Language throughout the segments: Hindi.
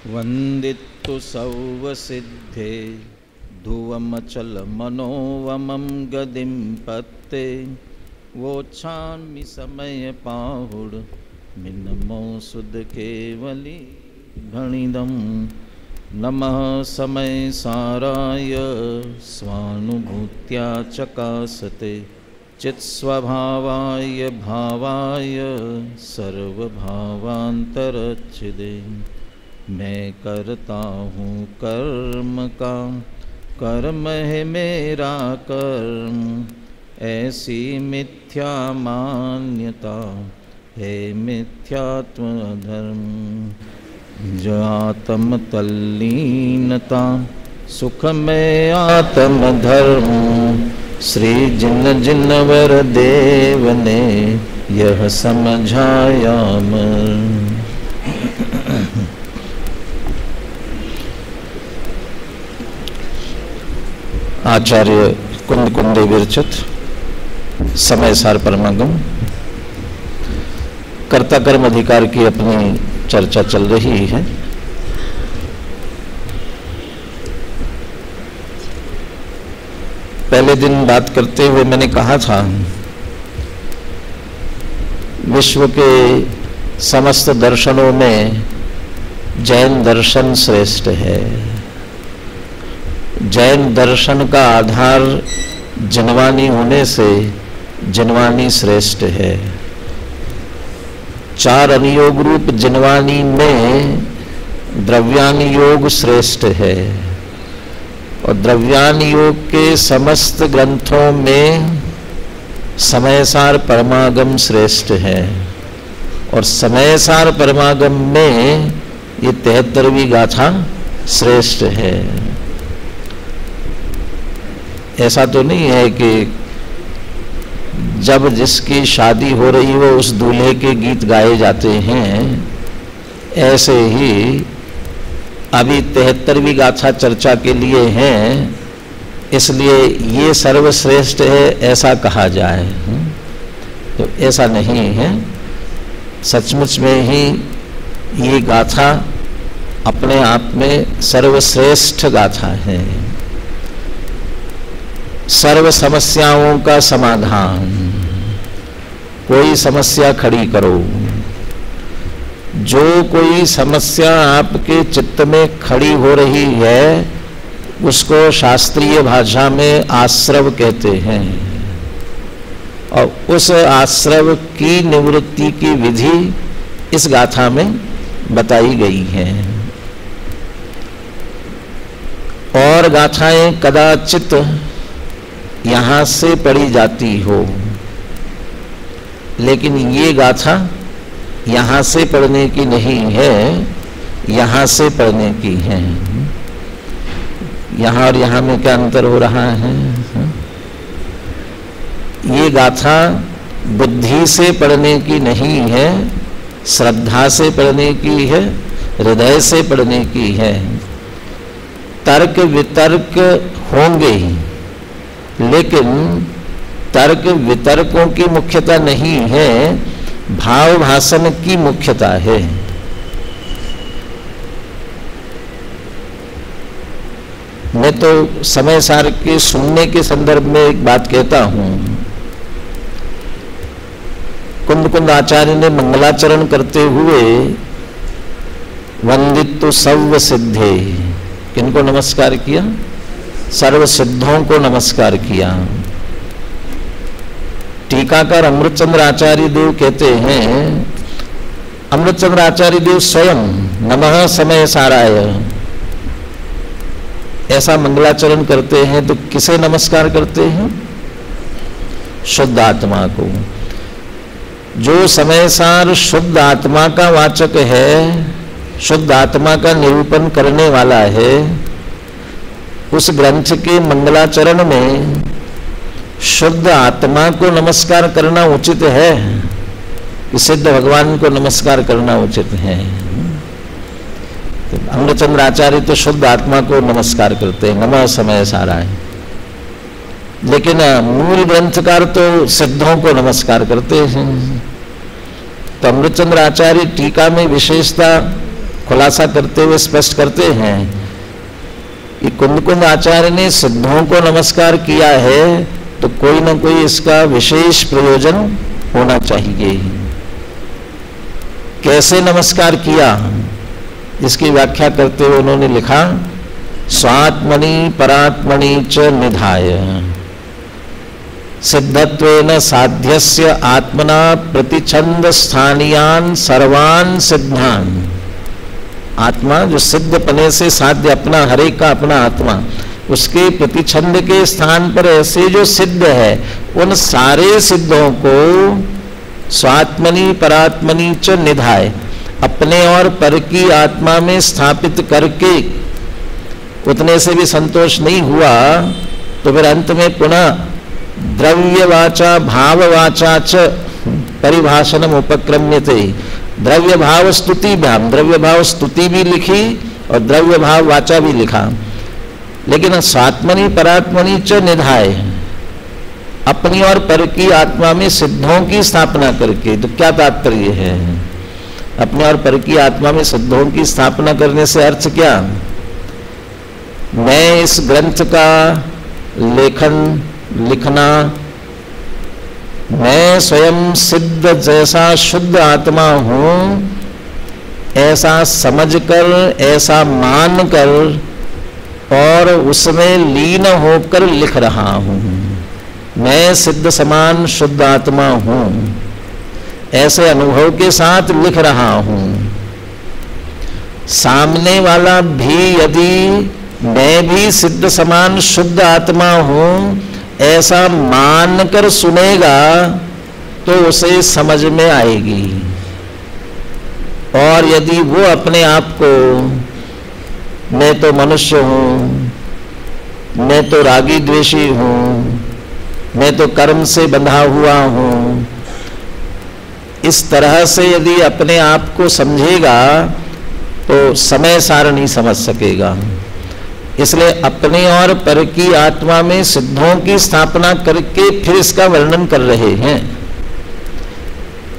वंदितु सौवसिद्धे धुवमचलमनोवमं गदिं पत्ते वोच्छामि समयपाहुड मिन्नमो सुध केवली भणिदं नमः समय साराय स्वानुभूत्या चकासते चित्स्वभावाय भावाय सर्वभावान्तरच्छिदे। मैं करता हूँ कर्म का, कर्म है मेरा कर्म, ऐसी मिथ्या मान्यता है मिथ्यात्व धर्म। जो आत्म तल्लीनता सुख में आत्म धर्म, श्री जिन जिन वर देव ने यह समझाया मर। आचार्य कुंद कुंदे विरचित समय सार परमागम कर्ता कर्म अधिकार की अपनी चर्चा चल रही है। पहले दिन बात करते हुए मैंने कहा था विश्व के समस्त दर्शनों में जैन दर्शन श्रेष्ठ है। जैन दर्शन का आधार जनवानी होने से जनवानी श्रेष्ठ है। चार अनुयोग रूप जनवानी में द्रव्यान योग श्रेष्ठ है और द्रव्यान योग के समस्त ग्रंथों में समयसार परमागम श्रेष्ठ है और समयसार परमागम में ये 73वीं गाथा श्रेष्ठ है। ऐसा तो नहीं है कि जब जिसकी शादी हो रही हो उस दूल्हे के गीत गाए जाते हैं, ऐसे ही अभी 73वीं गाथा चर्चा के लिए हैं, इसलिए ये सर्वश्रेष्ठ है ऐसा कहा जाए तो ऐसा नहीं है। सचमुच में ही ये गाथा अपने आप में सर्वश्रेष्ठ गाथा है। सर्व समस्याओं का समाधान, कोई समस्या खड़ी करो, जो कोई समस्या आपके चित्त में खड़ी हो रही है उसको शास्त्रीय भाषा में आश्रव कहते हैं और उस आश्रव की निवृत्ति की विधि इस गाथा में बताई गई है। और गाथाएं कदाचित यहां से पढ़ी जाती हो, लेकिन ये गाथा यहां से पढ़ने की नहीं है, यहां से पढ़ने की है। यहां और यहां में क्या अंतर हो रहा है? ये गाथा बुद्धि से पढ़ने की नहीं है, श्रद्धा से पढ़ने की है, हृदय से पढ़ने की है। तर्क वितर्क होंगे, लेकिन तर्क वितर्कों की मुख्यता नहीं है, भाव भाषण की मुख्यता है। मैं तो समय सार के सुनने के संदर्भ में एक बात कहता हूं। कुंद कुंद आचार्य ने मंगलाचरण करते हुए वंदितु सर्व सिद्धे, किनको नमस्कार किया? सर्व सिद्धों को नमस्कार किया। टीकाकार अमृतचंद्र आचार्य देव कहते हैं, अमृतचंद्र आचार्य देव स्वयं नमः समय साराय ऐसा मंगलाचरण करते हैं तो किसे नमस्कार करते हैं? शुद्ध आत्मा को। जो समय सार शुद्ध आत्मा का वाचक है, शुद्ध आत्मा का निरूपण करने वाला है, उस ग्रंथ के मंगलाचरण में शुद्ध आत्मा को नमस्कार करना उचित है कि सिद्ध भगवान को नमस्कार करना उचित है? तो अमृतचंद्र आचार्य तो शुद्ध आत्मा को नमस्कार करते हैं, नमः समय साराय। लेकिन मूल ग्रंथकार तो सिद्धों को नमस्कार करते हैं। तो अमृतचंद्र आचार्य टीका में विशेषता खुलासा करते हुए स्पष्ट करते हैं कि कुंद आचार्य ने सिद्धों को नमस्कार किया है तो कोई ना कोई इसका विशेष प्रयोजन होना चाहिए। कैसे नमस्कार किया इसकी व्याख्या करते हुए उन्होंने लिखा, स्वात्मनि परात्मनि च निधाय सिद्धत्वेन साध्यस्य आत्मना प्रतिछंद स्थानीयान सर्वान सिद्धान। आत्मा जो सिद्ध पने से साध्य अपना, हर एक का अपना आत्मा, उसके प्रतिछंद के स्थान पर ऐसे जो सिद्ध है उन सारे सिद्धों को स्वात्मनि परात्मनि च निधाय अपने और पर की आत्मा में स्थापित करके उतने से भी संतोष नहीं हुआ तो फिर अंत में पुनः द्रव्य वाचा भाव वाचा च परिभाषणम उपक्रम्यते। द्रव्य भाव स्तुति भ्याम, द्रव्य भाव स्तुति भी लिखी और द्रव्य भाव वाचा भी लिखा, लेकिन स्वात्मनि परात्मनि च निधाय अपनी और पर की आत्मा में सिद्धों की स्थापना करके। तो क्या तात्पर्य है? अपने और पर की आत्मा में सिद्धों की स्थापना करने से अर्थ क्या? मैं इस ग्रंथ का लिखना, मैं स्वयं सिद्ध जैसा शुद्ध आत्मा हूं ऐसा समझकर, ऐसा मानकर और उसमें लीन होकर लिख रहा हूं। मैं सिद्ध समान शुद्ध आत्मा हूं ऐसे अनुभव के साथ लिख रहा हूं। सामने वाला भी यदि मैं भी सिद्ध समान शुद्ध आत्मा हूं ऐसा मानकर सुनेगा तो उसे समझ में आएगी। और यदि वो अपने आप को मैं तो मनुष्य हूं, मैं तो रागी द्वेषी हूं, मैं तो कर्म से बंधा हुआ हूं, इस तरह से यदि अपने आप को समझेगा तो समय सार नहीं समझ सकेगा। इसलिए अपने और पर की आत्मा में सिद्धों की स्थापना करके फिर इसका वर्णन कर रहे हैं।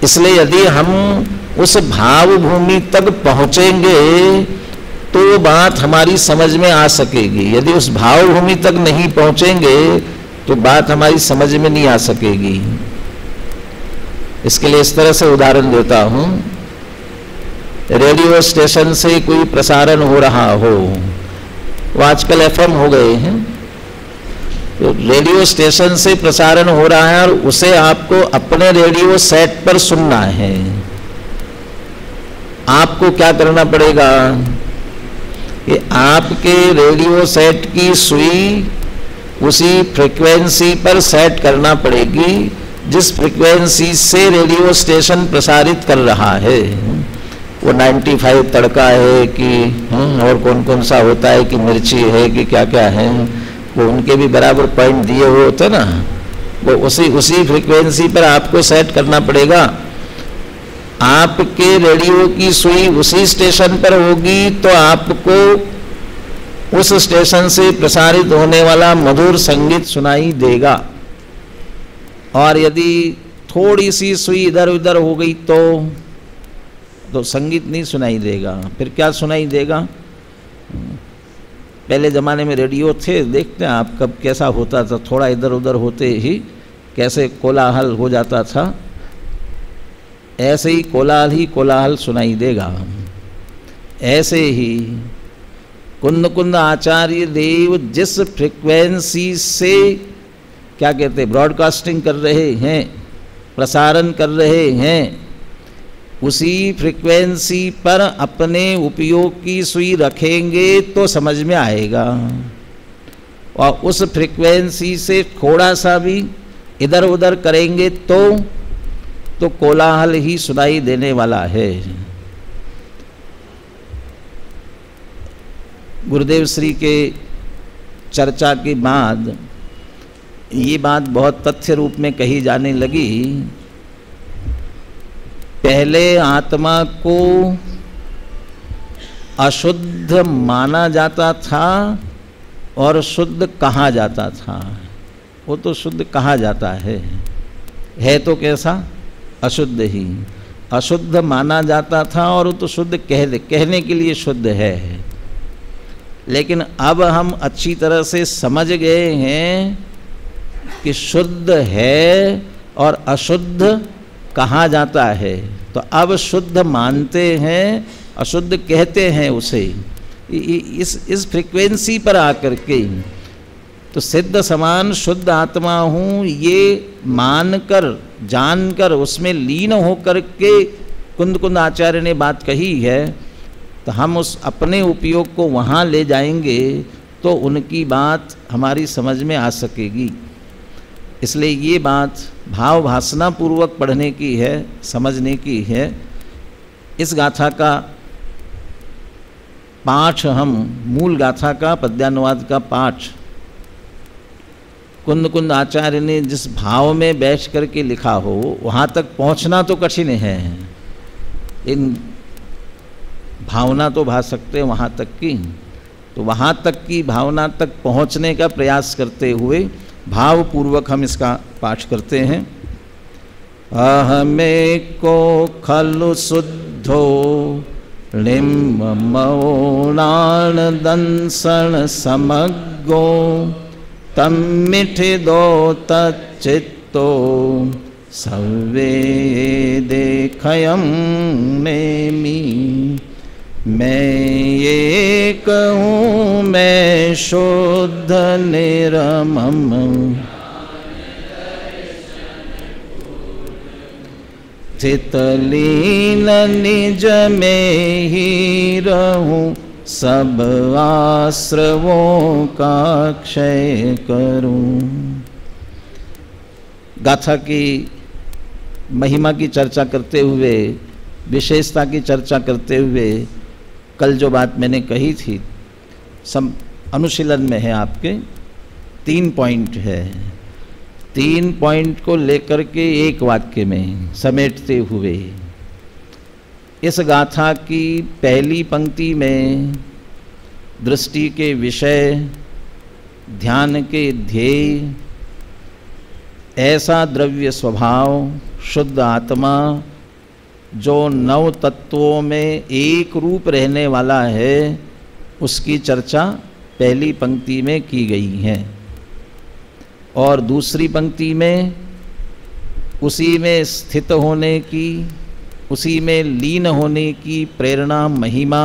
इसलिए यदि हम उस भाव भूमि तक पहुंचेंगे तो बात हमारी समझ में आ सकेगी। यदि उस भाव भूमि तक नहीं पहुंचेंगे तो बात हमारी समझ में नहीं आ सकेगी। इसके लिए इस तरह से उदाहरण देता हूं। रेडियो स्टेशन से कोई प्रसारण हो रहा हो, वो आजकल एफएम हो गए हैं, तो रेडियो स्टेशन से प्रसारण हो रहा है और उसे आपको अपने रेडियो सेट पर सुनना है। आपको क्या करना पड़ेगा कि आपके रेडियो सेट की सुई उसी फ्रीक्वेंसी पर सेट करना पड़ेगी जिस फ्रीक्वेंसी से रेडियो स्टेशन प्रसारित कर रहा है। वो 95 तड़का है कि और कौन कौन सा होता है कि मिर्ची है कि क्या क्या है, वो उनके भी बराबर पॉइंट दिए हुए होते ना, वो उसी फ्रीक्वेंसी पर आपको सेट करना पड़ेगा। आपके रेडियो की सुई उसी स्टेशन पर होगी तो आपको उस स्टेशन से प्रसारित होने वाला मधुर संगीत सुनाई देगा। और यदि थोड़ी सी सुई इधर उधर हो गई तो संगीत नहीं सुनाई देगा। फिर क्या सुनाई देगा? पहले ज़माने में रेडियो थे, देखते हैं आप कब कैसा होता था, थोड़ा इधर उधर होते ही कैसे कोलाहल हो जाता था, ऐसे ही कोलाहल सुनाई देगा। ऐसे ही कुंद आचार्य देव जिस फ्रीक्वेंसी से क्या कहते हैं ब्रॉडकास्टिंग कर रहे हैं, प्रसारण कर रहे हैं, उसी फ्रीक्वेंसी पर अपने उपयोग की सुई रखेंगे तो समझ में आएगा। और उस फ्रीक्वेंसी से थोड़ा सा भी इधर उधर करेंगे तो कोलाहल ही सुनाई देने वाला है। गुरुदेव श्री के चर्चा के बाद ये बात बहुत तथ्य रूप में कही जाने लगी। पहले आत्मा को अशुद्ध माना जाता था और शुद्ध कहा जाता था। वो तो शुद्ध कहा जाता है तो कैसा? अशुद्ध ही। अशुद्ध माना जाता था और वो तो शुद्ध कहने के लिए शुद्ध है। लेकिन अब हम अच्छी तरह से समझ गए हैं कि शुद्ध है और अशुद्ध कहा जाता है, तो अब शुद्ध मानते हैं, अशुद्ध कहते हैं उसे। इस फ्रीक्वेंसी पर आकर के तो सिद्ध समान शुद्ध आत्मा हूँ ये मानकर जानकर उसमें लीन होकर के कुंद आचार्य ने बात कही है, तो हम उस अपने उपयोग को वहाँ ले जाएंगे तो उनकी बात हमारी समझ में आ सकेगी। इसलिए ये बात भाव भासना पूर्वक पढ़ने की है, समझने की है। इस गाथा का पाठ हम मूल गाथा का पद्यानुवाद का पाठ कुंद आचार्य ने जिस भाव में बैठ करके लिखा हो वहाँ तक पहुँचना तो कठिन है, इन भावना तो भा सकते हैं वहाँ तक की, तो वहाँ तक की भावना तक पहुँचने का प्रयास करते हुए भाव पूर्वक हम इसका पाठ करते हैं। अहमे को खलु शुद्धो लिम्ब मौलाण दंसन समग्गो तम मिठि दो तच्चित्तो सवे देखयम नेमी। मैं ये कहूँ मैं शुद्ध निरमम चितलीन निज में ही रहूं, सब आश्रवों का क्षय करूं। गाथा की महिमा की चर्चा करते हुए, विशेषता की चर्चा करते हुए कल जो बात मैंने कही थी सब अनुशीलन में है, आपके 3 पॉइंट है। 3 पॉइंट को लेकर के एक वाक्य में समेटते हुए इस गाथा की पहली पंक्ति में दृष्टि के विषय, ध्यान के ध्येय, ऐसा द्रव्य स्वभाव शुद्ध आत्मा जो 9 तत्वों में एक रूप रहने वाला है, उसकी चर्चा पहली पंक्ति में की गई है। और दूसरी पंक्ति में उसी में स्थित होने की, उसी में लीन होने की प्रेरणा, महिमा,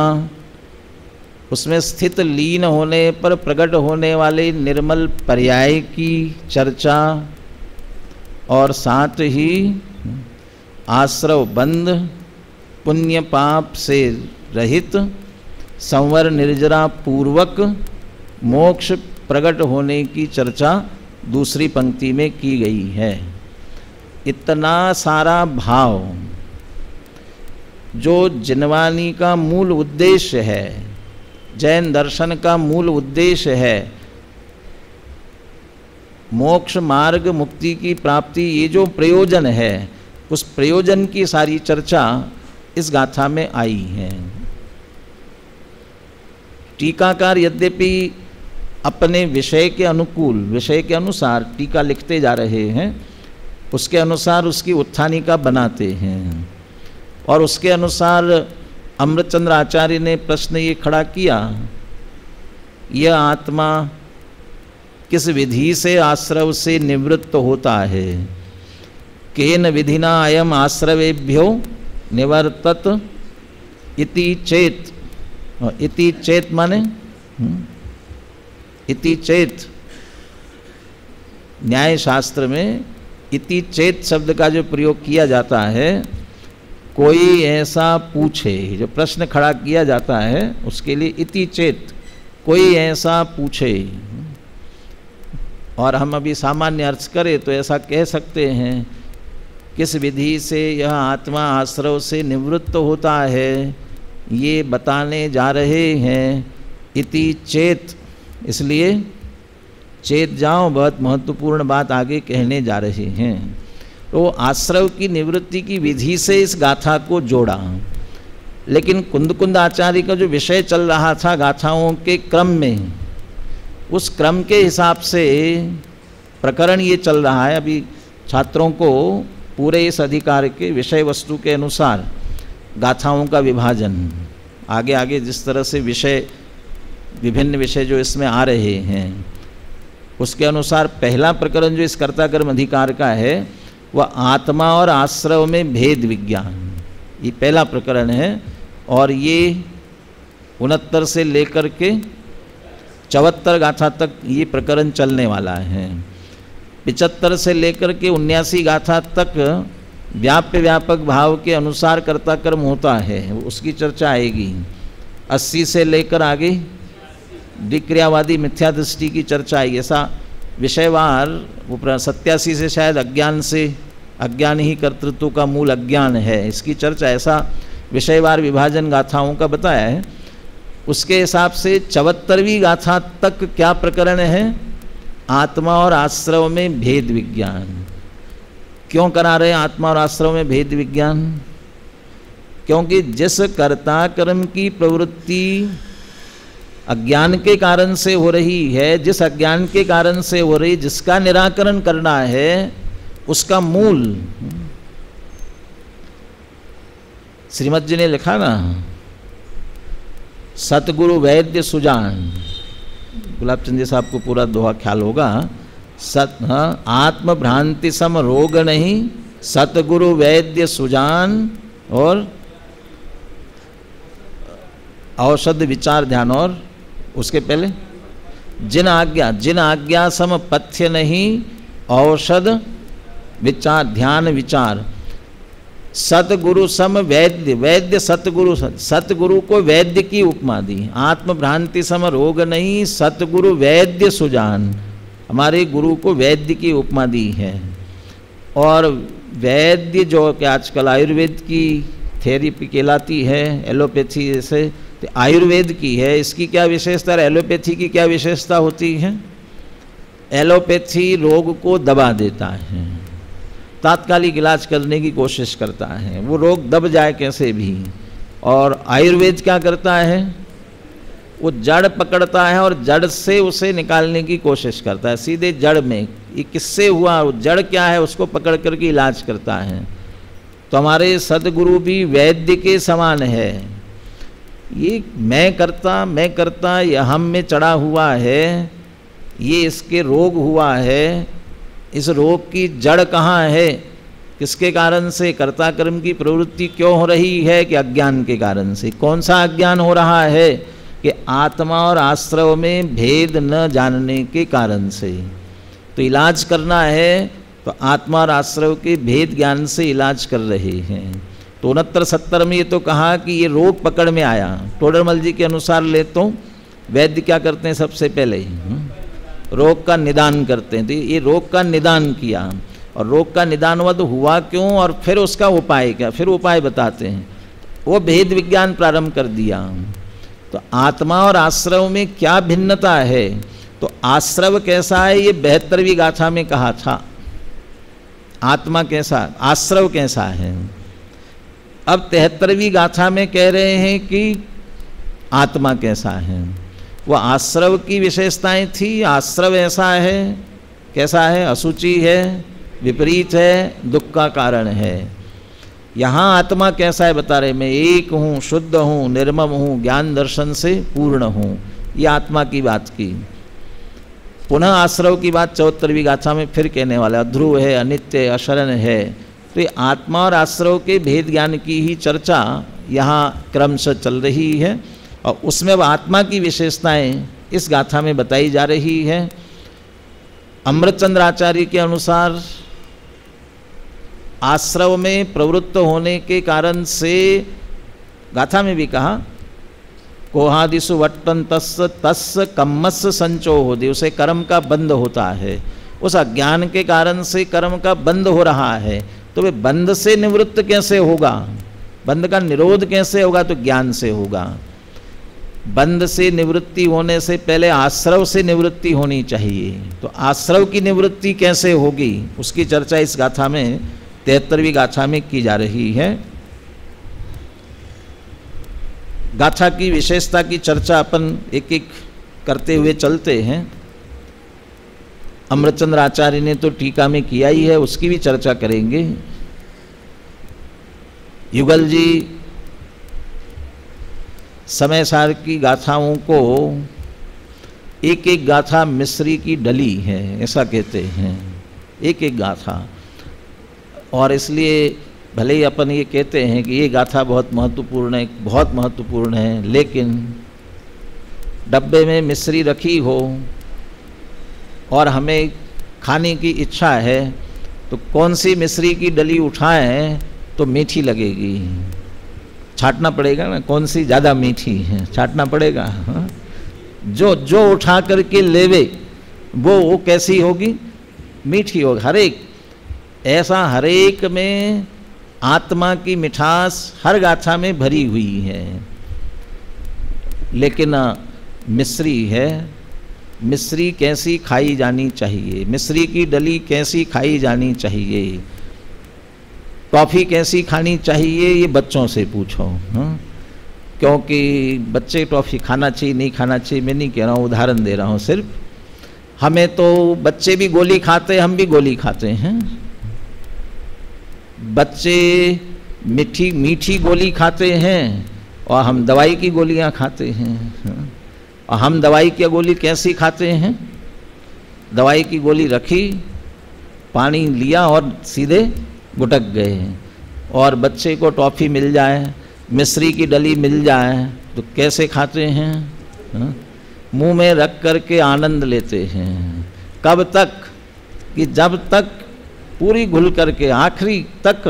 उसमें स्थित लीन होने पर प्रकट होने वाले निर्मल पर्याय की चर्चा, और साथ ही आश्रव बंध, पुण्य पाप से रहित, संवर निर्जरा पूर्वक मोक्ष प्रकट होने की चर्चा दूसरी पंक्ति में की गई है। इतना सारा भाव जो जिनवानी का मूल उद्देश्य है, जैन दर्शन का मूल उद्देश्य है, मोक्ष मार्ग मुक्ति की प्राप्ति, ये जो प्रयोजन है, उस प्रयोजन की सारी चर्चा इस गाथा में आई है। टीकाकार यद्यपि अपने विषय के अनुकूल, विषय के अनुसार टीका लिखते जा रहे हैं, उसके अनुसार उसकी उत्थानिका बनाते हैं, और उसके अनुसार अमृतचंद्र आचार्य ने प्रश्न ये खड़ा किया, यह आत्मा किस विधि से आश्रव से निवृत्त होता है? केन विधिना अयम आश्रवेभ्यो निवर्तत इति चेत। इति चेत माने इति चेत, न्याय शास्त्र में इति चेत शब्द का जो प्रयोग किया जाता है, कोई ऐसा पूछे, जो प्रश्न खड़ा किया जाता है उसके लिए इति चेत, कोई ऐसा पूछे। और हम अभी सामान्य अर्थ करें तो ऐसा कह सकते हैं, किस विधि से यह आत्मा आश्रव से निवृत्त होता है, ये बताने जा रहे हैं। इति चेत, इसलिए चेत जाओ, बहुत महत्वपूर्ण बात आगे कहने जा रहे हैं। तो आश्रव की निवृत्ति की विधि से इस गाथा को जोड़ा, लेकिन कुंद आचार्य का जो विषय चल रहा था गाथाओं के क्रम में, उस क्रम के हिसाब से प्रकरण ये चल रहा है। अभी छात्रों को पूरे इस अधिकार के विषय वस्तु के अनुसार गाथाओं का विभाजन, आगे आगे जिस तरह से विषय, विभिन्न विषय जो इसमें आ रहे हैं उसके अनुसार पहला प्रकरण जो इस कर्ता कर्म अधिकार का है वह आत्मा और आश्रव में भेद विज्ञान, ये पहला प्रकरण है। और ये 69 से लेकर के 74 गाथा तक ये प्रकरण चलने वाला है। 75 से लेकर के 79 गाथा तक व्याप्य व्यापक भाव के अनुसार कर्ता कर्म होता है, उसकी चर्चा आएगी। 80 से लेकर आगे विक्रियावादी मिथ्या दृष्टि की चर्चा आएगी। ऐसा विषयवार 87 से शायद अज्ञान से, अज्ञान ही कर्तृत्व का मूल अज्ञान है, इसकी चर्चा ऐसा विषयवार विभाजन गाथाओं का बताया है। उसके हिसाब से 74वीं गाथा तक क्या प्रकरण है? आत्मा और आश्रव में भेद विज्ञान। क्यों करा रहे हैं आत्मा और आश्रव में भेद विज्ञान? क्योंकि जिस कर्ता कर्म की प्रवृत्ति अज्ञान के कारण से हो रही है, जिस अज्ञान के कारण से हो रही, जिसका निराकरण करना है, उसका मूल श्रीमद जी ने लिखा ना, सतगुरु वैद्य सुजान, गुलाब चंद जी साहब को पूरा दोहा ख्याल होगा। आत्म भ्रांति सम रोग नहीं, सतगुरु वैद्य सुजान और औषध विचार ध्यान, और उसके पहले जिन आज्ञा सम पथ्य नहीं, औषध विचार ध्यान विचार, सतगुरु सम वैद्य, वैद्य सतगुरु, सतगुरु को वैद्य की उपमा दी। आत्म भ्रांति सम रोग नहीं, सतगुरु वैद्य सुजान, हमारे गुरु को वैद्य की उपमा दी है। और वैद्य जो कि आजकल आयुर्वेद की थेरेपी कहलाती है, एलोपैथी जैसे, तो आयुर्वेद की है, इसकी क्या विशेषता है? एलोपैथी की क्या विशेषता होती है? एलोपैथी रोग को दबा देता है, तात्कालिक इलाज करने की कोशिश करता है, वो रोग दब जाए कैसे भी। और आयुर्वेद क्या करता है? वो जड़ पकड़ता है और जड़ से उसे निकालने की कोशिश करता है, सीधे जड़ में, ये किससे हुआ, जड़ क्या है उसको पकड़ करके इलाज करता है। तो हमारे सदगुरु भी वैद्य के समान है। ये मैं करता यह हम में चढ़ा हुआ है, ये इसके रोग हुआ है, इस रोग की जड़ कहाँ है, किसके कारण से? कर्ता कर्म की प्रवृत्ति क्यों हो रही है? कि अज्ञान के कारण से। कौन सा अज्ञान हो रहा है? कि आत्मा और आश्रव में भेद न जानने के कारण से। तो इलाज करना है तो आत्मा और आश्रव के भेद ज्ञान से इलाज कर रहे हैं। तो 69-70 में ये तो कहा कि ये रोग पकड़ में आया। टोडरमल जी के अनुसार ले तो वैद्य क्या करते हैं? सबसे पहले रोग का निदान करते हैं। तो ये रोग का निदान किया, और रोग का निदानवद हुआ क्यों, और फिर उसका उपाय क्या, फिर उपाय बताते हैं। वो भेद विज्ञान प्रारंभ कर दिया। तो आत्मा और आश्रव में क्या भिन्नता है? तो आश्रव कैसा है ये 72वीं गाथा में कहा था, आत्मा कैसा, आश्रव कैसा है। अब 73वीं गाथा में कह रहे हैं कि आत्मा कैसा है। वो आश्रव की विशेषताएं थी, आश्रव ऐसा है, कैसा है? अशुचि है, विपरीत है, दुख का कारण है। यहाँ आत्मा कैसा है बता रहे, मैं एक हूँ, शुद्ध हूँ, निर्मम हूँ, ज्ञान दर्शन से पूर्ण हूँ। ये आत्मा की बात की। पुनः आश्रव की बात 74वीं गाथा में फिर कहने वाला, ध्रुव है, अनित्य, अशरण है। तो ये आत्मा और आश्रव के भेद ज्ञान की ही चर्चा यहाँ क्रमशः चल रही है, और उसमें वह आत्मा की विशेषताएं इस गाथा में बताई जा रही है। अमृतचंद्र आचार्य के अनुसार आश्रव में प्रवृत्त होने के कारण से, गाथा में भी कहा, कोहादिसु वट्टन तस् कम्मस संचो होदि, उसे कर्म का बंद होता है। उस अज्ञान के कारण से कर्म का बंद हो रहा है। तो वे बंद से निवृत्त कैसे होगा? बंद का निरोध कैसे होगा? तो ज्ञान से होगा। बंद से निवृत्ति होने से पहले आश्रव से निवृत्ति होनी चाहिए। तो आश्रव की निवृत्ति कैसे होगी, उसकी चर्चा इस गाथा में 73वीं गाथा में की जा रही है। गाथा की विशेषता की चर्चा अपन एक एक करते हुए चलते हैं। अमृतचंद्र आचार्य ने तो टीका में किया ही है, उसकी भी चर्चा करेंगे। युगल जी समय सार की गाथाओं को एक एक गाथा मिस्री की डली है, ऐसा कहते हैं, एक एक गाथा। और इसलिए भले ही अपन ये कहते हैं कि ये गाथा बहुत महत्वपूर्ण है, बहुत महत्वपूर्ण है, लेकिन डब्बे में मिस्री रखी हो और हमें खाने की इच्छा है तो कौन सी मिस्री की डली उठाएं तो मीठी लगेगी, छांटना पड़ेगा ना, कौन सी ज़्यादा मीठी है, छांटना पड़ेगा। हाँ? जो उठा करके लेवे वो कैसी होगी, मीठी होगी। हर एक ऐसा, हर एक में आत्मा की मिठास हर गाथा में भरी हुई है। लेकिन मिस्री है, मिस्री कैसी खाई जानी चाहिए, मिस्री की डली कैसी खाई जानी चाहिए, टॉफ़ी कैसी खानी चाहिए, ये बच्चों से पूछो। हाँ? क्योंकि बच्चे टॉफ़ी खाना चाहिए नहीं खाना चाहिए मैं नहीं कह रहा हूँ, उदाहरण दे रहा हूँ सिर्फ। हमें तो बच्चे भी गोली खाते, हम भी गोली खाते हैं। बच्चे मीठी मीठी गोली खाते हैं और हम दवाई की गोलियां खाते हैं। हाँ? और हम दवाई की गोली कैसी खाते हैं, दवाई की गोली रखी, पानी लिया और सीधे गुटक गए। और बच्चे को टॉफ़ी मिल जाए, मिस्री की डली मिल जाए तो कैसे खाते हैं, हाँ? मुंह में रख करके आनंद लेते हैं। कब तक कि जब तक पूरी घुल करके आखिरी तक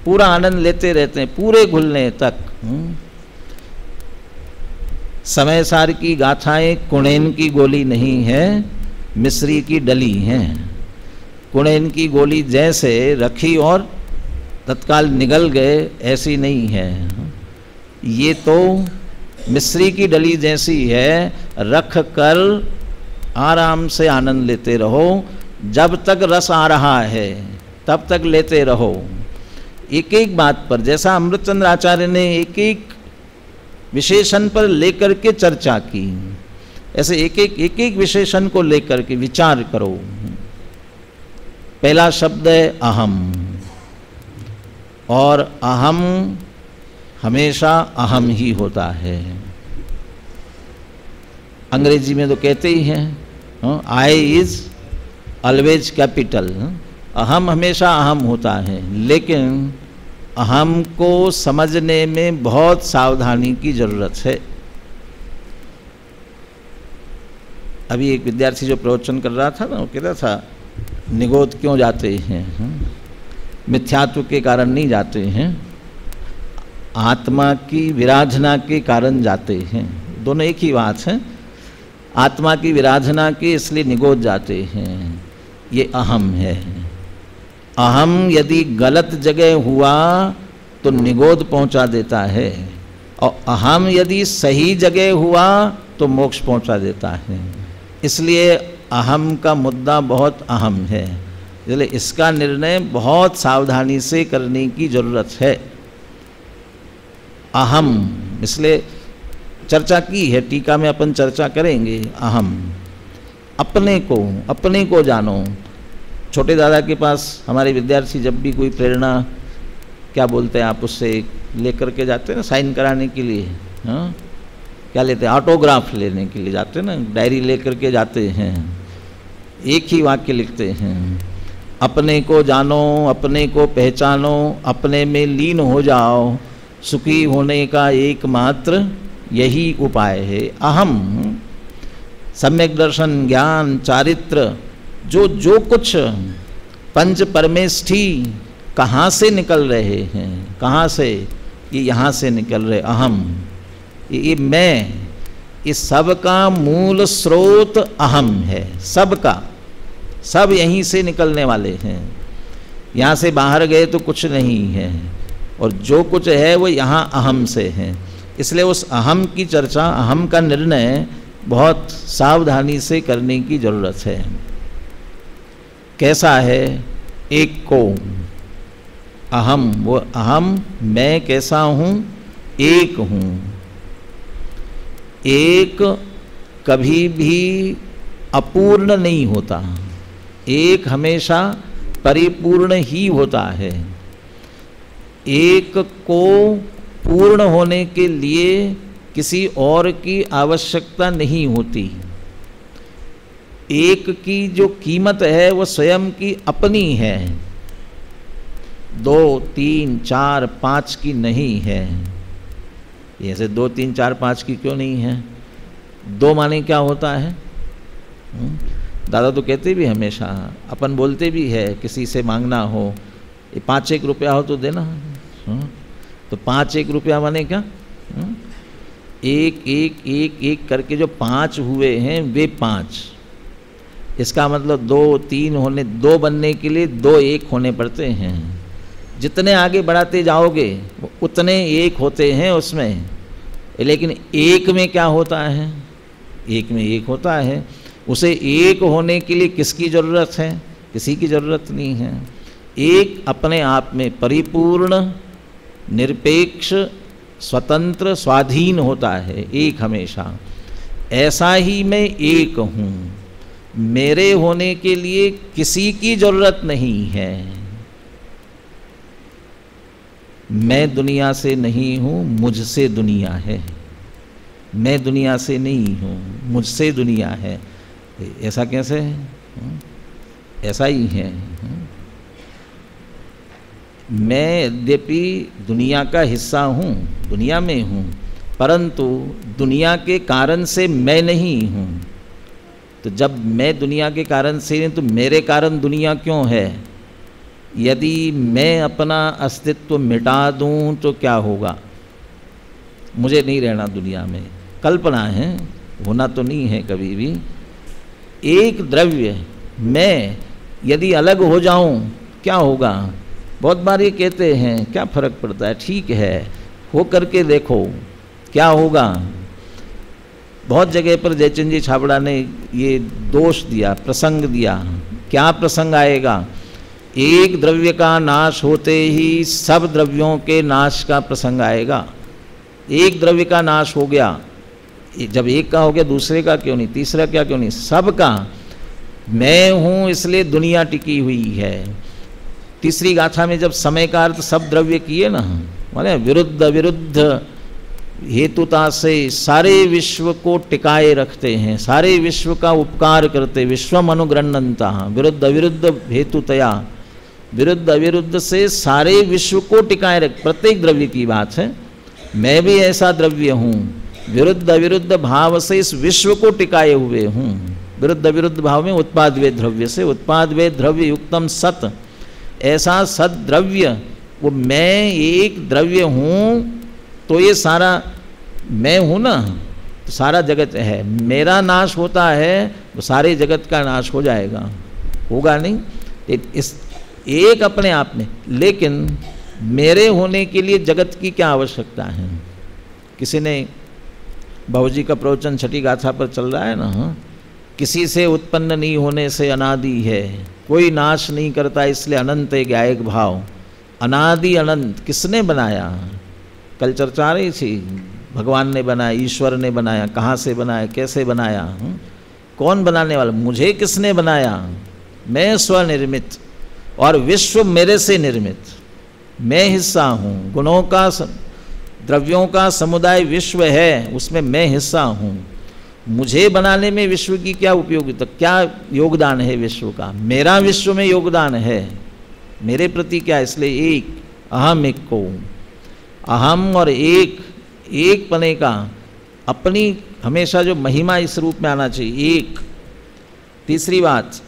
पूरा आनंद लेते रहते हैं, पूरे घुलने तक। समय सार की गाथाएं कुणेन की गोली नहीं है, मिस्री की डली हैं। कुणेन की गोली जैसे रखी और तत्काल निगल गए, ऐसी नहीं है। ये तो मिस्री की डली जैसी है, रख कर आराम से आनंद लेते रहो। जब तक रस आ रहा है तब तक लेते रहो। एक एक बात पर, जैसा अमृतचंद्र आचार्य ने एक एक विशेषण पर लेकर के चर्चा की, ऐसे एक एक विशेषण को लेकर के विचार करो। पहला शब्द है अहम, और अहम हमेशा अहम ही होता है। अंग्रेजी में तो कहते ही हैं आई इज ऑलवेज कैपिटल। अहम हमेशा अहम होता है, लेकिन अहम को समझने में बहुत सावधानी की जरूरत है। अभी एक विद्यार्थी जो प्रवचन कर रहा था ना, वो कह रहा था निगोद क्यों जाते हैं, मिथ्यात्व के कारण नहीं जाते हैं, आत्मा की विराधना के कारण जाते हैं। दोनों एक ही बात है, आत्मा की विराधना के इसलिए निगोद जाते हैं। ये अहम है। अहम यदि गलत जगह हुआ तो निगोद पहुंचा देता है, और अहम यदि सही जगह हुआ तो मोक्ष पहुंचा देता है। इसलिए अहम का मुद्दा बहुत अहम है, इसलिए इसका निर्णय बहुत सावधानी से करने की जरूरत है। अहम, इसलिए चर्चा की है, टीका में अपन चर्चा करेंगे। अहम, अपने को जानो। छोटे दादा के पास हमारे विद्यार्थी जब भी कोई प्रेरणा, क्या बोलते हैं आप, उससे लेकर के जाते हैं ना साइन कराने के लिए, हाँ क्या लेते हैं, ऑटोग्राफ लेने के लिए जाते हैं ना, डायरी लेकर के जाते हैं। एक ही वाक्य लिखते हैं, अपने को जानो, अपने को पहचानो, अपने में लीन हो जाओ, सुखी होने का एकमात्र यही उपाय है। अहम, सम्यक दर्शन, ज्ञान, चारित्र, जो कुछ पंच परमेष्ठी कहाँ से निकल रहे हैं, कहाँ से, ये यहाँ से निकल रहे। अहम, ये मैं, इस सब का मूल स्रोत अहम है। सबका, सब यहीं से निकलने वाले हैं, यहाँ से बाहर गए तो कुछ नहीं है, और जो कुछ है वो यहाँ अहम से है। इसलिए उस अहम की चर्चा, अहम का निर्णय बहुत सावधानी से करने की जरूरत है। कैसा है, एक को अहम, वो अहम मैं कैसा हूँ, एक हूँ। एक कभी भी अपूर्ण नहीं होता, एक हमेशा परिपूर्ण ही होता है। एक को पूर्ण होने के लिए किसी और की आवश्यकता नहीं होती। एक की जो कीमत है वो स्वयं की अपनी है, 2, 3, 4, 5 की नहीं है। ऐसे 2, 3, 4, 5 की क्यों नहीं है? 2 माने क्या होता है? दादा तो कहते भी हमेशा, अपन बोलते भी है, किसी से मांगना हो, ये 5-1 रुपया हो तो देना। तो 5-1 रुपया माने क्या? एक एक एक एक करके जो 5 हुए हैं वे 5। इसका मतलब 2, 3 होने, 2 बनने के लिए 2 1 होने पड़ते हैं। जितने आगे बढ़ाते जाओगे उतने 1 होते हैं उसमें। लेकिन एक में क्या होता है? एक में 1 होता है। उसे 1 होने के लिए किसकी ज़रूरत है? किसी की ज़रूरत नहीं है। एक अपने आप में परिपूर्ण, निरपेक्ष, स्वतंत्र, स्वाधीन होता है एक हमेशा। ऐसा ही मैं एक हूँ, मेरे होने के लिए किसी की ज़रूरत नहीं है। मैं दुनिया से नहीं हूँ, मुझसे दुनिया है। मैं दुनिया से नहीं हूँ, मुझसे दुनिया है। ऐसा कैसे है? ऐसा ही है। मैं यद्यपि दुनिया का हिस्सा हूँ, दुनिया में हूँ, परंतु दुनिया के कारण से मैं नहीं हूँ। तो जब मैं दुनिया के कारण से नहीं तो मेरे कारण दुनिया क्यों है? यदि मैं अपना अस्तित्व मिटा दूँ तो क्या होगा? मुझे नहीं रहना दुनिया में। कल्पना है, होना तो नहीं है कभी भी। एक द्रव्य मैं यदि अलग हो जाऊं क्या होगा? बहुत बार ये कहते हैं क्या फ़र्क पड़ता है, ठीक है, हो करके देखो क्या होगा। बहुत जगह पर जयचंद जी छाबड़ा ने ये दोष दिया, प्रसंग दिया। क्या प्रसंग आएगा? एक द्रव्य का नाश होते ही सब द्रव्यों के नाश का प्रसंग आएगा। एक द्रव्य का नाश हो गया, जब एक का हो गया दूसरे का क्यों नहीं, तीसरा क्या क्यों नहीं, सबका। मैं हूँ इसलिए दुनिया टिकी हुई है। तीसरी गाथा में जब समय का अर्थ सब द्रव्य किए ना, माने विरुद्ध विरुद्ध हेतुता से सारे विश्व को टिकाए रखते हैं, सारे विश्व का उपकार करते, विश्वम अनुगृह्णन्ता, विरुद्ध विरुद्ध हेतुतया, विरुद्ध अविरुद्ध से सारे विश्व को टिकाए रख। प्रत्येक द्रव्य की बात है। मैं भी ऐसा द्रव्य हूँ, विरुद्ध अविरुद्ध भाव से इस विश्व को टिकाए हुए हूँ। विरुद्ध अविरुद्ध भाव में उत्पाद वे द्रव्य से, उत्पाद वे द्रव्य युक्तम सत, ऐसा सत द्रव्य, वो मैं एक द्रव्य हूँ तो ये सारा मैं हूँ ना, तो सारा जगत है। मेरा नाश होता है तो सारे जगत का नाश हो जाएगा, होगा नहीं। इस एक अपने आप में, लेकिन मेरे होने के लिए जगत की क्या आवश्यकता है? किसी ने, बाबूजी का प्रवचन छठी गाथा पर चल रहा है ना, किसी से उत्पन्न नहीं होने से अनादि है, कोई नाश नहीं करता इसलिए अनंत है गायक भाव। अनादि अनंत किसने बनाया? कल चर्चा रही थी, भगवान ने बनाया, ईश्वर ने बनाया, कहाँ से बनाया, कैसे बनाया, कौन बनाने वाला? मुझे किसने बनाया? मैं स्वनिर्मित और विश्व मेरे से निर्मित। मैं हिस्सा हूँ, गुणों का द्रव्यों का समुदाय विश्व है, उसमें मैं हिस्सा हूँ। मुझे बनाने में विश्व की क्या उपयोगिता, क्या योगदान है विश्व का? मेरा विश्व में योगदान है, मेरे प्रति क्या? इसलिए एक अहम एक को, अहम और एक पने का अपनी हमेशा जो महिमा इस रूप में आना चाहिए। एक, तीसरी बात,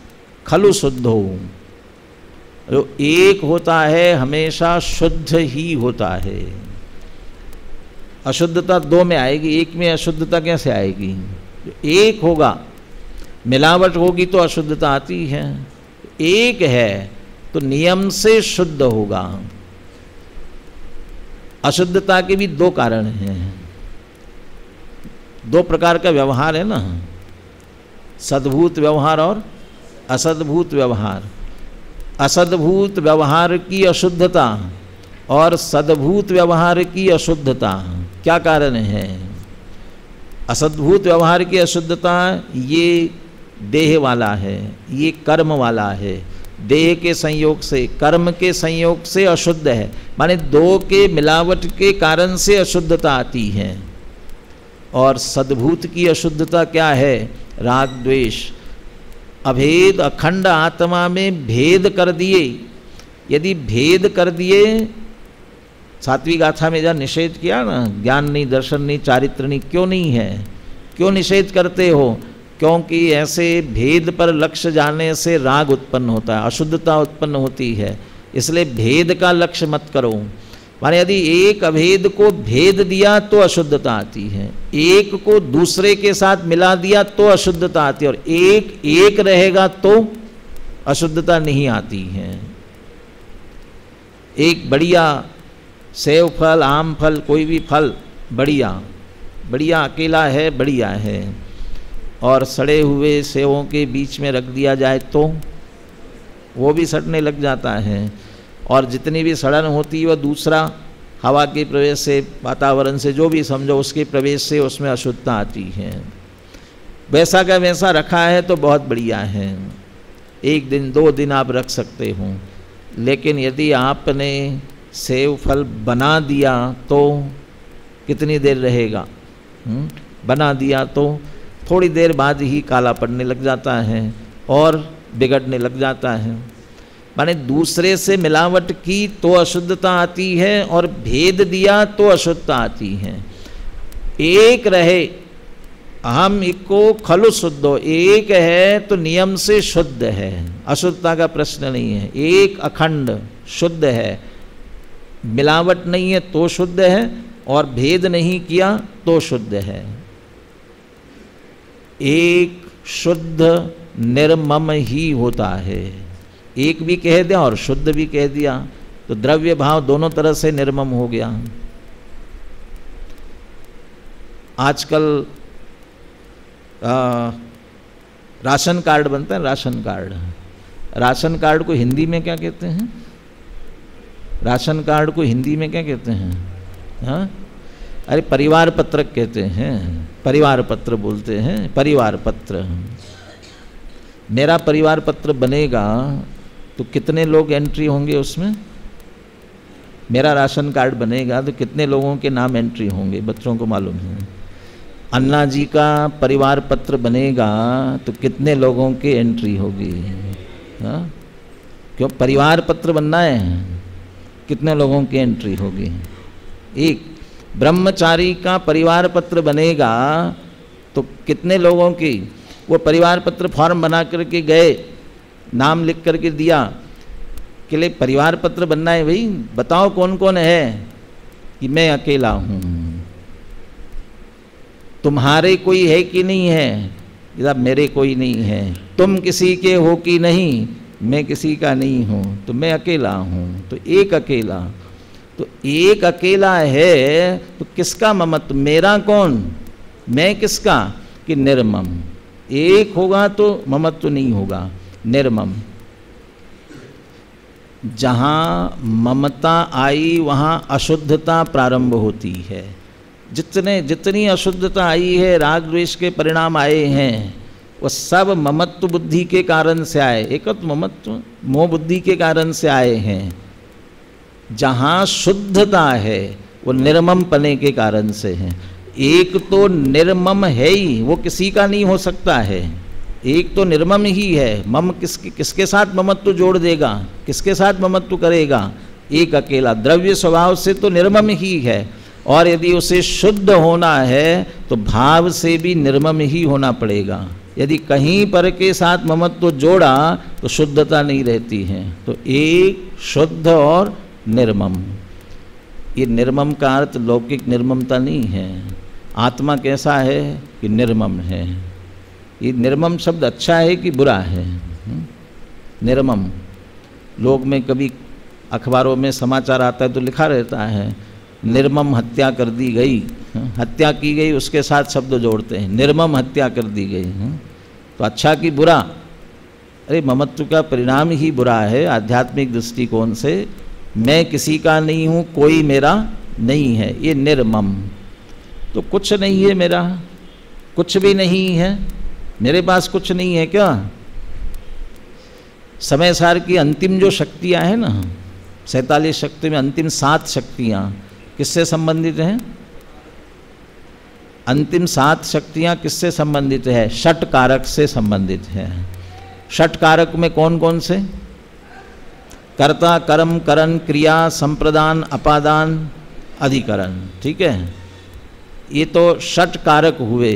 खलु शुद्ध हो, जो एक होता है हमेशा शुद्ध ही होता है। अशुद्धता 2 में आएगी, एक में अशुद्धता कैसे आएगी? एक होगा, मिलावट होगी तो अशुद्धता आती है। एक है तो नियम से शुद्ध होगा। अशुद्धता के भी 2 कारण हैं, 2 प्रकार का व्यवहार है ना, सद्भूत व्यवहार और असद्भूत व्यवहार। असद्भूत व्यवहार की अशुद्धता और सद्भूत व्यवहार की अशुद्धता, क्या कारण है? असद्भूत व्यवहार की अशुद्धता ये देह वाला है, ये कर्म वाला है। देह के संयोग से, कर्म के संयोग से अशुद्ध है, माने दो के मिलावट के कारण से अशुद्धता आती है। और सद्भूत की अशुद्धता क्या है? राग द्वेष। अभेद अखंड आत्मा में भेद कर दिए, यदि भेद कर दिए, सात्विक गाथा में जहाँ निषेध किया ना, ज्ञान नहीं, दर्शन नहीं, चारित्र नहीं, क्यों नहीं है? क्यों निषेध करते हो? क्योंकि ऐसे भेद पर लक्ष्य जाने से राग उत्पन्न होता है, अशुद्धता उत्पन्न होती है, इसलिए भेद का लक्ष्य मत करो। माने यदि एक अभेद को भेद दिया तो अशुद्धता आती है, एक को दूसरे के साथ मिला दिया तो अशुद्धता आती है, और एक एक रहेगा तो अशुद्धता नहीं आती है। एक बढ़िया सेव फल, आम फल, कोई भी फल बढ़िया बढ़िया अकेला है, बढ़िया है, और सड़े हुए सेवों के बीच में रख दिया जाए तो वो भी सड़ने लग जाता है, और जितनी भी सड़न होती है वह दूसरा हवा के प्रवेश से, वातावरण से, जो भी समझो उसके प्रवेश से उसमें अशुद्धता आती है। वैसा का वैसा रखा है तो बहुत बढ़िया है, एक दिन 2 दिन आप रख सकते हो, लेकिन यदि आपने सेव फल बना दिया तो कितनी देर रहेगा? बना दिया तो थोड़ी देर बाद ही काला पड़ने लग जाता है और बिगड़ने लग जाता है। माने दूसरे से मिलावट की तो अशुद्धता आती है, और भेद दिया तो अशुद्धता आती है। एक रहे, अहम इको खलु शुद्धो, एक है तो नियम से शुद्ध है, अशुद्धता का प्रश्न नहीं है। एक अखंड शुद्ध है, मिलावट नहीं है तो शुद्ध है, और भेद नहीं किया तो शुद्ध है। एक शुद्ध निर्मम ही होता है, एक भी कह दिया और शुद्ध भी कह दिया तो द्रव्य भाव दोनों तरह से निर्मम हो गया। आजकल राशन कार्ड बनता है, राशन कार्ड, राशन कार्ड को हिंदी में क्या कहते हैं? राशन कार्ड को हिंदी में क्या कहते हैं? हाँ, अरे परिवार पत्रक कहते हैं, परिवार पत्र बोलते हैं, परिवार पत्र। मेरा परिवार पत्र बनेगा तो कितने लोग एंट्री होंगे उसमें? मेरा राशन कार्ड बनेगा तो कितने लोगों के नाम एंट्री होंगे? बच्चों को मालूम है। अन्ना जी का परिवार पत्र बनेगा तो कितने लोगों की एंट्री होगी? हाँ, क्यों परिवार पत्र बनना है, कितने लोगों की एंट्री होगी? एक। ब्रह्मचारी का परिवार पत्र बनेगा तो कितने लोगों की? वो परिवार पत्र फॉर्म बना करके गए, नाम लिख करके दिया कि ले परिवार पत्र बनना है भाई, बताओ कौन कौन है? कि मैं अकेला हूँ। तुम्हारे कोई है कि नहीं है? जब मेरे कोई नहीं है। तुम किसी के हो कि नहीं? मैं किसी का नहीं हूँ, तो मैं अकेला हूँ। तो एक अकेला, तो एक अकेला है तो किसका ममत्व? मेरा कौन, मैं किसका? कि निर्मम। एक होगा तो ममत्व नहीं होगा, निर्मम। जहाँ ममता आई वहाँ अशुद्धता प्रारंभ होती है। जितनी अशुद्धता आई है, राग द्वेष के परिणाम आए हैं, वो सब ममत्व बुद्धि के कारण से आए, एकत्व ममत्व मोह बुद्धि के कारण से आए हैं। जहाँ शुद्धता है वो निर्मम पने के कारण से है। एक तो निर्मम है ही, वो किसी का नहीं हो सकता है। एक तो निर्मम ही है। मम किसके साथ ममत्व जोड़ देगा, किसके साथ ममत्व करेगा? एक अकेला। द्रव्य स्वभाव से तो निर्मम ही है, और यदि उसे शुद्ध होना है तो भाव से भी निर्मम ही होना पड़ेगा। यदि कहीं पर के साथ ममत्व जोड़ा तो शुद्धता नहीं रहती है। तो एक शुद्ध और निर्मम। ये निर्मम का अर्थ लौकिक निर्ममता नहीं है। आत्मा कैसा है कि निर्मम है। ये निर्मम शब्द अच्छा है कि बुरा है? निर्मम। लोग में कभी अखबारों में समाचार आता है तो लिखा रहता है निर्मम हत्या कर दी गई, हत्या की गई, उसके साथ शब्द जोड़ते हैं, निर्मम हत्या कर दी गई। तो अच्छा कि बुरा? अरे ममत्व का परिणाम ही बुरा है आध्यात्मिक दृष्टिकोण से। मैं किसी का नहीं हूँ, कोई मेरा नहीं है, ये निर्मम। तो कुछ नहीं है मेरा, कुछ भी नहीं है, मेरे पास कुछ नहीं है क्या? समय सार की अंतिम जो शक्तियाँ हैं ना, 47 शक्ति में अंतिम 7 शक्तियाँ किससे संबंधित हैं? अंतिम 7 शक्तियाँ किससे संबंधित है? षट कारक से संबंधित है। षट कारक में कौन कौन से? कर्ता, कर्म, करण, क्रिया, संप्रदान, अपादान, अधिकरण। ठीक है, ये तो षट कारक हुए।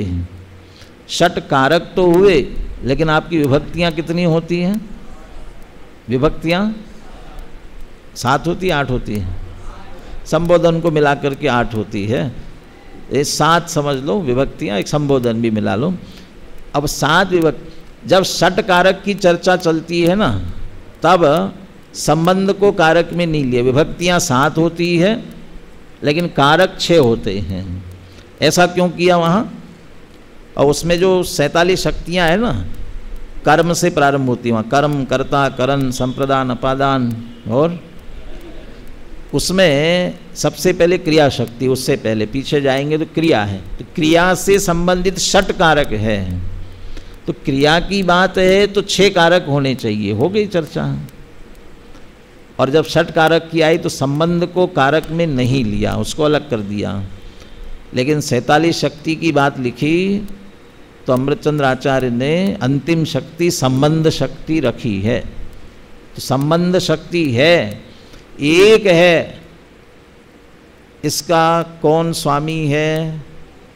षट कारक तो हुए, लेकिन आपकी विभक्तियाँ कितनी होती हैं? विभक्तियाँ 7 होती, 8 होती है? संबोधन को मिला करके 8 होती है। ये 7 समझ लो विभक्तियाँ, एक संबोधन भी मिला लो। अब 7 विभक्ति, जब षट कारक की चर्चा चलती है ना, तब संबंध को कारक में नहीं लिए। विभक्तियाँ 7 होती है, लेकिन कारक 6 होते हैं। ऐसा क्यों किया वहाँ? और उसमें जो 47 शक्तियाँ हैं ना, कर्म से प्रारंभ होती है वहाँ। कर्म, कर्ता, करण, संप्रदान, अपादान, और उसमें सबसे पहले क्रिया शक्ति, उससे पहले पीछे जाएंगे तो क्रिया है। तो क्रिया से संबंधित षट कारक है। तो क्रिया की बात है तो 6 कारक होने चाहिए, हो गई चर्चा। और जब षट कारक की आई तो संबंध को कारक में नहीं लिया, उसको अलग कर दिया। लेकिन 47 शक्ति की बात लिखी तो अमृतचंद्र आचार्य ने अंतिम शक्ति संबंध शक्ति रखी है। तो संबंध शक्ति है, एक है, इसका कौन स्वामी है,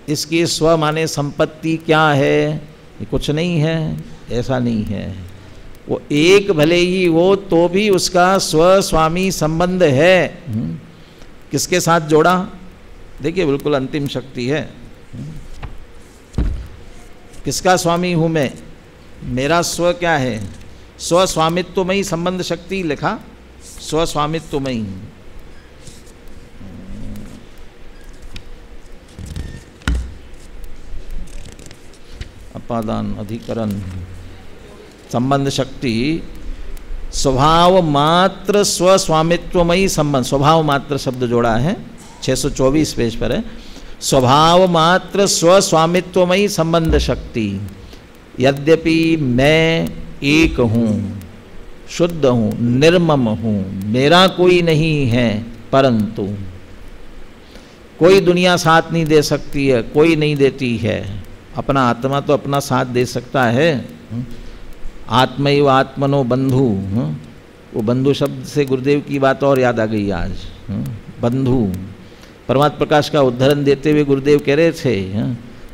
इसकी स्व माने संपत्ति क्या है, ये कुछ नहीं है, ऐसा नहीं है। वो एक भले ही हो तो भी उसका स्व स्वामी संबंध है। किसके साथ जोड़ा? देखिए बिल्कुल अंतिम शक्ति है। किसका स्वामी हूँ मैं? मेरा स्व क्या है? स्व स्वामित्वमयी संबंध शक्ति लिखा, स्व स्वामित्वमयी। अपादान, अधिकरण, संबंध शक्ति, स्वभाव मात्र स्व स्वामित्वमयी संबंध। स्वभाव मात्र शब्द जोड़ा है, 624 पेज पर है। स्वभाव मात्र स्व स्वामित्वमयी संबंध शक्ति। यद्यपि मैं एक हूँ, शुद्ध हूँ, निर्मम हूँ, मेरा कोई नहीं है, परंतु कोई दुनिया साथ नहीं दे सकती है, कोई नहीं देती है। अपना आत्मा तो अपना साथ दे सकता है। आत्मैव आत्मनो बंधु, वो बंधु शब्द से गुरुदेव की बात और याद आ गई आज। बंधु, परमात्मा प्रकाश का उदाहरण देते हुए गुरुदेव कह रहे थे,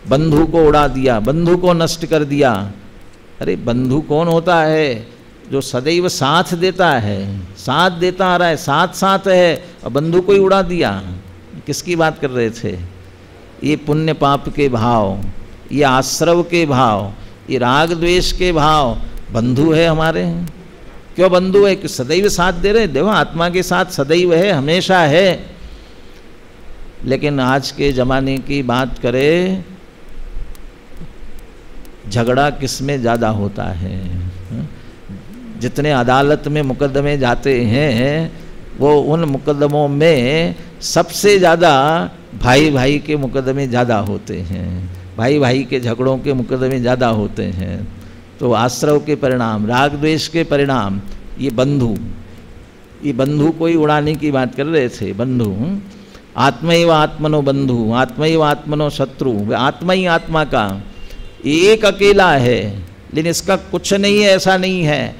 बंधु को उड़ा दिया, बंधु को नष्ट कर दिया। अरे बंधु कौन होता है? जो सदैव साथ देता है, साथ देता आ रहा है, साथ साथ है, और बंधु को ही उड़ा दिया। किसकी बात कर रहे थे? ये पुण्य पाप के भाव, ये आश्रव के भाव, ये राग द्वेष के भाव बंधु है हमारे। क्यों बंधु है? कि सदैव साथ दे रहे। देखो आत्मा के साथ सदैव है, हमेशा है। लेकिन आज के ज़माने की बात करें, झगड़ा किस में ज़्यादा होता है? जितने अदालत में मुकदमे जाते हैं, वो उन मुकदमों में सबसे ज़्यादा भाई भाई के मुकदमे ज़्यादा होते हैं, भाई भाई के झगड़ों के मुकदमे ज़्यादा होते हैं। तो आश्रव के परिणाम, राग द्वेष के परिणाम, ये बंधु को ही उड़ाने की बात कर रहे थे। बंधु, आत्मैव आत्मनो बंधु, आत्मैव आत्मनो शत्रु। आत्मा ही आत्मा का एक अकेला है, लेकिन इसका कुछ नहीं है, ऐसा नहीं है।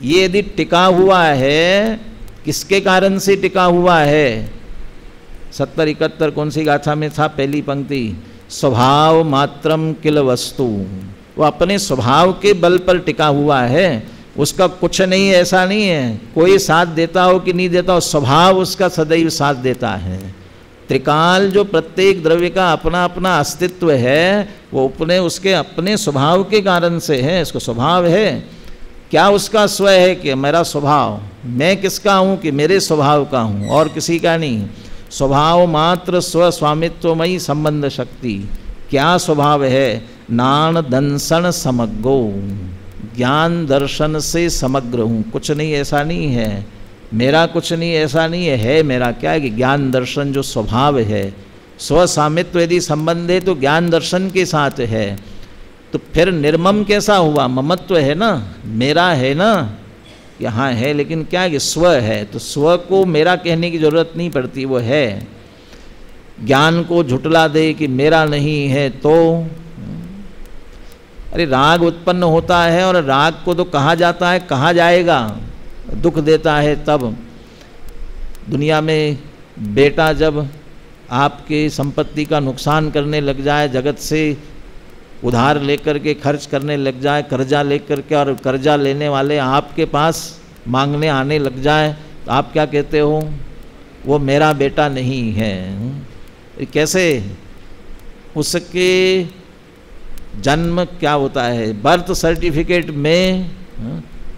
ये यदि टिका हुआ है, किसके कारण से टिका हुआ है? 70-71 कौन सी गाथा में था? पहली पंक्ति, स्वभाव मात्रम किल वस्तु। वो अपने स्वभाव के बल पर टिका हुआ है, उसका कुछ नहीं है, ऐसा नहीं है। कोई साथ देता हो कि नहीं देता हो, स्वभाव उसका सदैव साथ देता है। त्रिकाल जो प्रत्येक द्रव्य का अपना अपना अस्तित्व है, वो उसके अपने स्वभाव के कारण से है। इसको स्वभाव है। क्या उसका स्व है? कि मेरा स्वभाव। मैं किसका हूँ? कि मेरे स्वभाव का हूँ, और किसी का नहीं। स्वभाव मात्र स्व स्वामित्वमयी संबंध शक्ति। क्या स्वभाव है? नान दंसन समग्रो, ज्ञान दर्शन से समग्र हूँ। कुछ नहीं, ऐसा नहीं है। मेरा कुछ नहीं, ऐसा नहीं है। है मेरा क्या है? कि ज्ञान दर्शन जो स्वभाव है, स्व स्वामित्व यदि संबंध है तो ज्ञान दर्शन के साथ है। तो फिर निर्मम कैसा हुआ? ममत्व है ना, मेरा है ना, कि हाँ है, लेकिन क्या ये स्व है, तो स्व को मेरा कहने की जरूरत नहीं पड़ती, वो है। ज्ञान को झुटला दे कि मेरा नहीं है तो, अरे राग उत्पन्न होता है और राग को तो कहा जाता है, कहा जाएगा, दुख देता है तब। दुनिया में बेटा जब आपके संपत्ति का नुकसान करने लग जाए, जगत से उधार लेकर के खर्च करने लग जाए, कर्जा लेकर के, और कर्जा लेने वाले आपके पास मांगने आने लग जाए, तो आप क्या कहते हो? वो मेरा बेटा नहीं है। कैसे? उसके जन्म क्या होता है, बर्थ सर्टिफिकेट में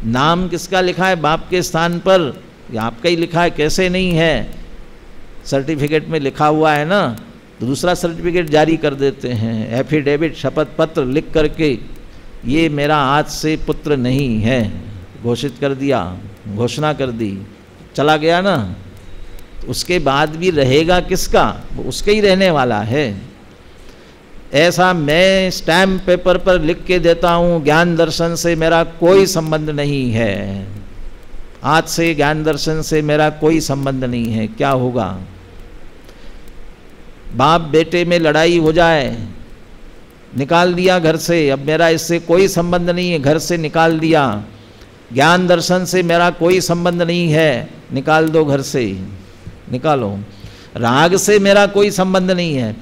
नाम किसका लिखा है बाप के स्थान पर? या आपका ही लिखा है, कैसे नहीं है? सर्टिफिकेट में लिखा हुआ है ना, तो दूसरा सर्टिफिकेट जारी कर देते हैं, एफिडेविट, शपथ पत्र लिख करके, ये मेरा आज से पुत्र नहीं है, घोषित कर दिया, घोषणा कर दी, चला गया ना। तो उसके बाद भी रहेगा किसका? वो उसके ही रहने वाला है। ऐसा मैं स्टैम्प पेपर पर लिख के देता हूँ, ज्ञान दर्शन से मेरा कोई संबंध नहीं है, आज से ज्ञान दर्शन से मेरा कोई संबंध नहीं है। क्या होगा? बाप बेटे में लड़ाई हो जाए, निकाल दिया घर से, अब मेरा इससे कोई संबंध नहीं है, घर से निकाल दिया। ज्ञान दर्शन से मेरा कोई संबंध नहीं है, निकाल दो घर से, निकालो। राग से मेरा कोई संबंध नहीं है,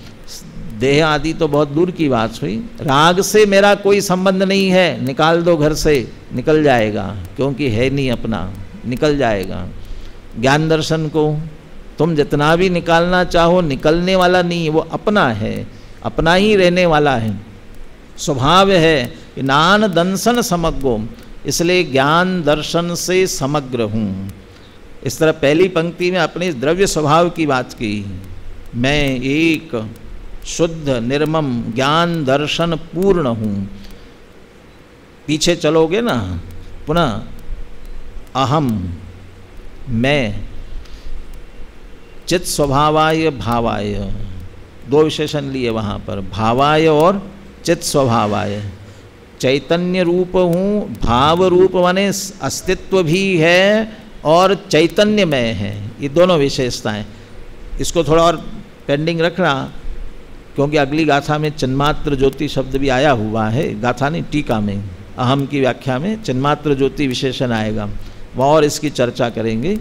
देह आदि तो बहुत दूर की बात हुई, राग से मेरा कोई संबंध नहीं है, निकाल दो घर से, निकल जाएगा, क्योंकि है नहीं अपना, निकल जाएगा। ज्ञान दर्शन को तुम जितना भी निकालना चाहो, निकलने वाला नहीं है, वो अपना है, अपना ही रहने वाला है, स्वभाव है। नान दंसन समग्रो, इसलिए ज्ञान दर्शन से समग्र हूँ। इस तरह पहली पंक्ति में अपने द्रव्य स्वभाव की बात की, मैं एक शुद्ध निर्मम ज्ञान दर्शन पूर्ण हूँ। पीछे चलोगे ना, पुनः अहम, मैं, चित स्वभावाय भावाय, दो विशेषण लिए वहाँ पर, भावाय और चित स्वभावाय। चैतन्य रूप हूँ, भाव रूप माने अस्तित्व भी है और चैतन्यमय है, ये दोनों विशेषताएं। इसको थोड़ा और पेंडिंग रखना, क्योंकि अगली गाथा में चिन्मात्र ज्योति शब्द भी आया हुआ है, गाथा नहीं टीका में, अहम की व्याख्या में चिन्मात्र ज्योति विशेषण आएगा, वह और इसकी चर्चा करेंगे।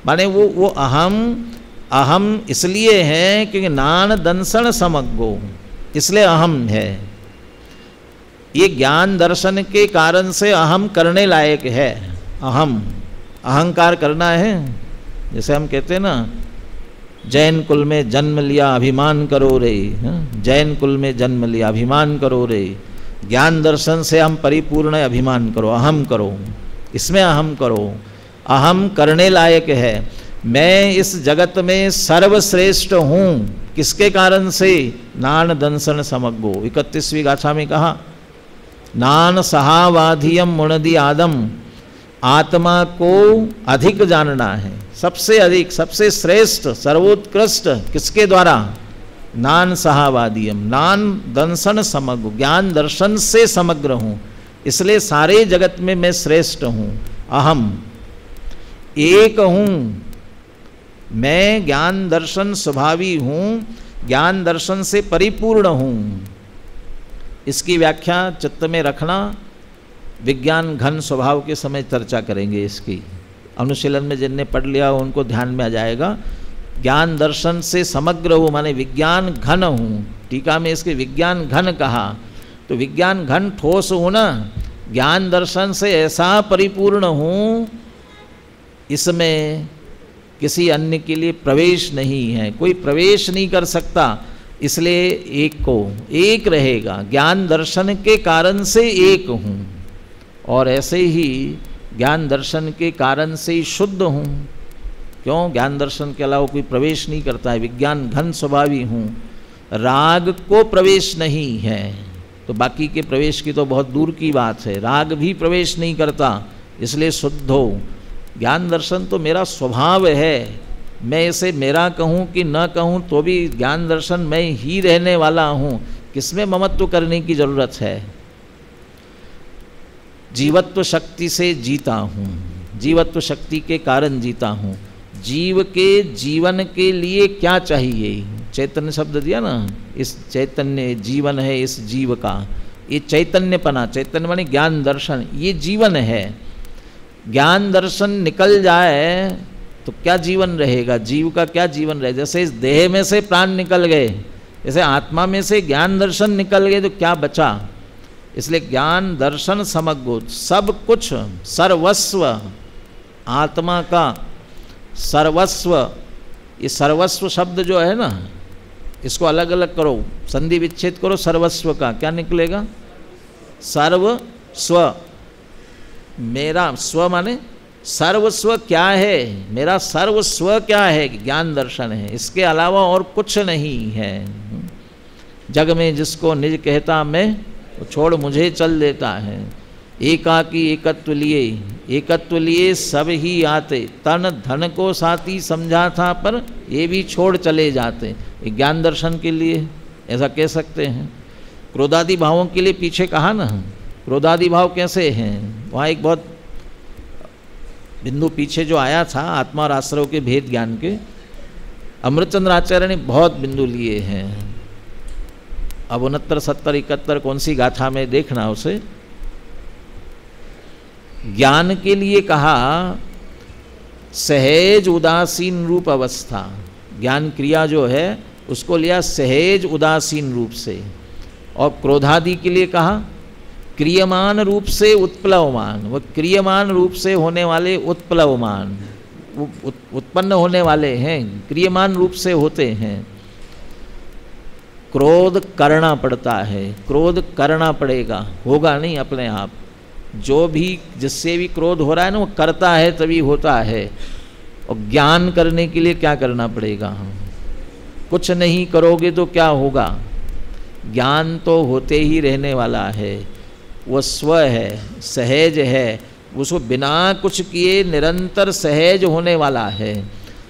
माने वो अहम इसलिए है क्योंकि नान दंसन समग्गो, इसलिए अहम है। ये ज्ञान दर्शन के कारण से अहम करने लायक है। अहम, अहंकार करना है, जैसे हम कहते हैं ना, जैन कुल में जन्म लिया अभिमान करो रे, जैन कुल में जन्म लिया अभिमान करो रे। ज्ञान दर्शन से हम परिपूर्ण अभिमान करो, अहम करो, इसमें अहम करो, अहम करने लायक है। मैं इस जगत में सर्वश्रेष्ठ हूँ, किसके कारण से? नान दंसन समग्गो। 31वीं गाथा में कहा, नान सहावाधियम मुणदि आदम, आत्मा को अधिक जानना है, सबसे अधिक, सबसे श्रेष्ठ, सर्वोत्कृष्ट, किसके द्वारा? नान सहावादियम, नान दंसन समग्र, ज्ञान दर्शन से समग्र हूँ, इसलिए सारे जगत में मैं श्रेष्ठ हूँ। अहम, एक हूँ, मैं ज्ञान दर्शन स्वभावी हूँ, ज्ञान दर्शन से परिपूर्ण हूँ। इसकी व्याख्या चित्त में रखना, विज्ञान घन स्वभाव के समय चर्चा करेंगे इसकी। अनुशीलन में जिनने पढ़ लिया उनको ध्यान में आ जाएगा। ज्ञान दर्शन से समग्र हूँ माने विज्ञान घन हूँ, टीका में इसके विज्ञान घन कहा, तो विज्ञान घन ठोस हूँ ना, ज्ञान दर्शन से ऐसा परिपूर्ण हूँ, इसमें किसी अन्य के लिए प्रवेश नहीं है, कोई प्रवेश नहीं कर सकता, इसलिए एक को एक रहेगा। ज्ञान दर्शन के कारण से एक हूँ, और ऐसे ही ज्ञान दर्शन के कारण से ही शुद्ध हूँ। क्यों? ज्ञान दर्शन के अलावा कोई प्रवेश नहीं करता है, विज्ञान घन स्वभावी हूँ, राग को प्रवेश नहीं है, तो बाकी के प्रवेश की तो बहुत दूर की बात है, राग भी प्रवेश नहीं करता, इसलिए शुद्ध हो। ज्ञान दर्शन तो मेरा स्वभाव है, मैं इसे मेरा कहूँ कि न कहूँ तो भी ज्ञान दर्शन मैं ही रहने वाला हूँ, किसमें ममत्व करने की जरूरत है? जीवत्व शक्ति से जीता हूँ, जीवत्व शक्ति के कारण जीता हूँ। जीव के जीवन के लिए क्या चाहिए? चैतन्य शब्द दिया ना, इस चैतन्य जीवन है इस जीव का, ये चैतन्यपना, चैतन्य माने ज्ञान दर्शन, ये जीवन है। ज्ञान दर्शन निकल जाए तो क्या जीवन रहेगा? जीव का क्या जीवन रहेगा? जैसे इस देह में से प्राण निकल गए, जैसे आत्मा में से ज्ञान दर्शन निकल गए तो क्या बचा? इसलिए ज्ञान दर्शन समग्र, सब कुछ सर्वस्व, आत्मा का सर्वस्व, ये सर्वस्व शब्द जो है ना, इसको अलग अलग करो, संधि विच्छेद करो, सर्वस्व का क्या निकलेगा? सर्वस्व। मेरा स्व माने सर्वस्व क्या है? मेरा सर्वस्व क्या है? ज्ञान दर्शन है, इसके अलावा और कुछ नहीं है। जग में जिसको निज कहता मैं, वो छोड़ मुझे चल देता है। एकाकी एकत्व लिए सब ही आते, तन धन को साथी समझा था पर ये भी छोड़ चले जाते। ये ज्ञान दर्शन के लिए ऐसा कह सकते हैं। क्रोधादि भावों के लिए पीछे कहा ना, क्रोधादि भाव कैसे हैं? वहाँ एक बहुत बिंदु पीछे जो आया था, आत्मा और आश्रव के भेद ज्ञान के, अमृतचंद्र आचार्य ने बहुत बिंदु लिए हैं। अब 69, 70, 71 कौन सी गाथा में देखना उसे। ज्ञान के लिए कहा सहज उदासीन रूप अवस्था, ज्ञान क्रिया जो है उसको लिया सहज उदासीन रूप से। और क्रोधादि के लिए कहा क्रियमान रूप से उत्प्लवमान, वह क्रियमान रूप से होने वाले उत्प्लवमान, उत्पन्न होने वाले हैं, क्रियमान रूप से होते हैं। क्रोध करना पड़ता है, क्रोध करना पड़ेगा, होगा नहीं अपने आप। जो भी जिससे भी क्रोध हो रहा है ना, वो करता है तभी होता है। और ज्ञान करने के लिए क्या करना पड़ेगा? कुछ नहीं करोगे तो क्या होगा? ज्ञान तो होते ही रहने वाला है, वो स्व है, सहज है, उसको बिना कुछ किए निरंतर सहज होने वाला है।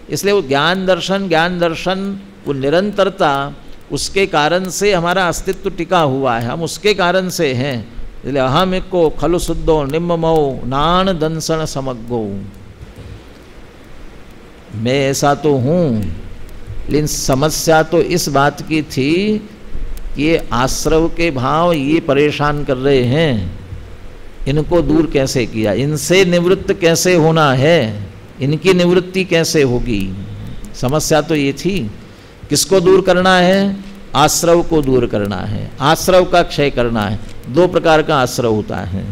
इसलिए वो ज्ञान दर्शन वो निरंतरता, उसके कारण से हमारा अस्तित्व टिका हुआ है, हम उसके कारण से हैं। इसलिए अहम एको खलु शुद्धो निम्ममो नान दंसन समग्गो, मैं ऐसा तो हूँ, लेकिन समस्या तो इस बात की थी कि ये आश्रव के भाव ये परेशान कर रहे हैं, इनको दूर कैसे किया, इनसे निवृत्त कैसे होना है, इनकी निवृत्ति कैसे होगी। समस्या तो ये थी। किसको दूर करना है? आश्रव को दूर करना है, आश्रव का क्षय करना है। दो प्रकार का आश्रव होता है,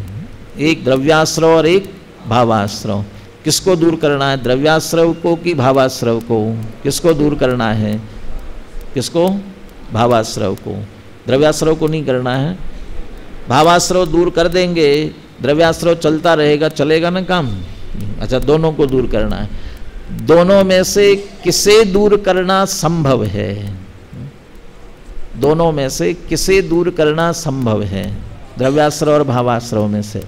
एक द्रव्याश्रव और एक भावाश्रव। किसको दूर करना है? द्रव्याश्रव को कि भावाश्रव को? किसको दूर करना है? किसको? भावाश्रव को। द्रव्याश्रव को नहीं करना है। भावाश्रव दूर कर देंगे, द्रव्याश्रव चलता रहेगा, चलेगा ना काम। अच्छा, दोनों को दूर करना है। दोनों में से किसे दूर करना संभव है? दोनों में से किसे दूर करना संभव है? द्रव्याश्रव और भावाश्रव में से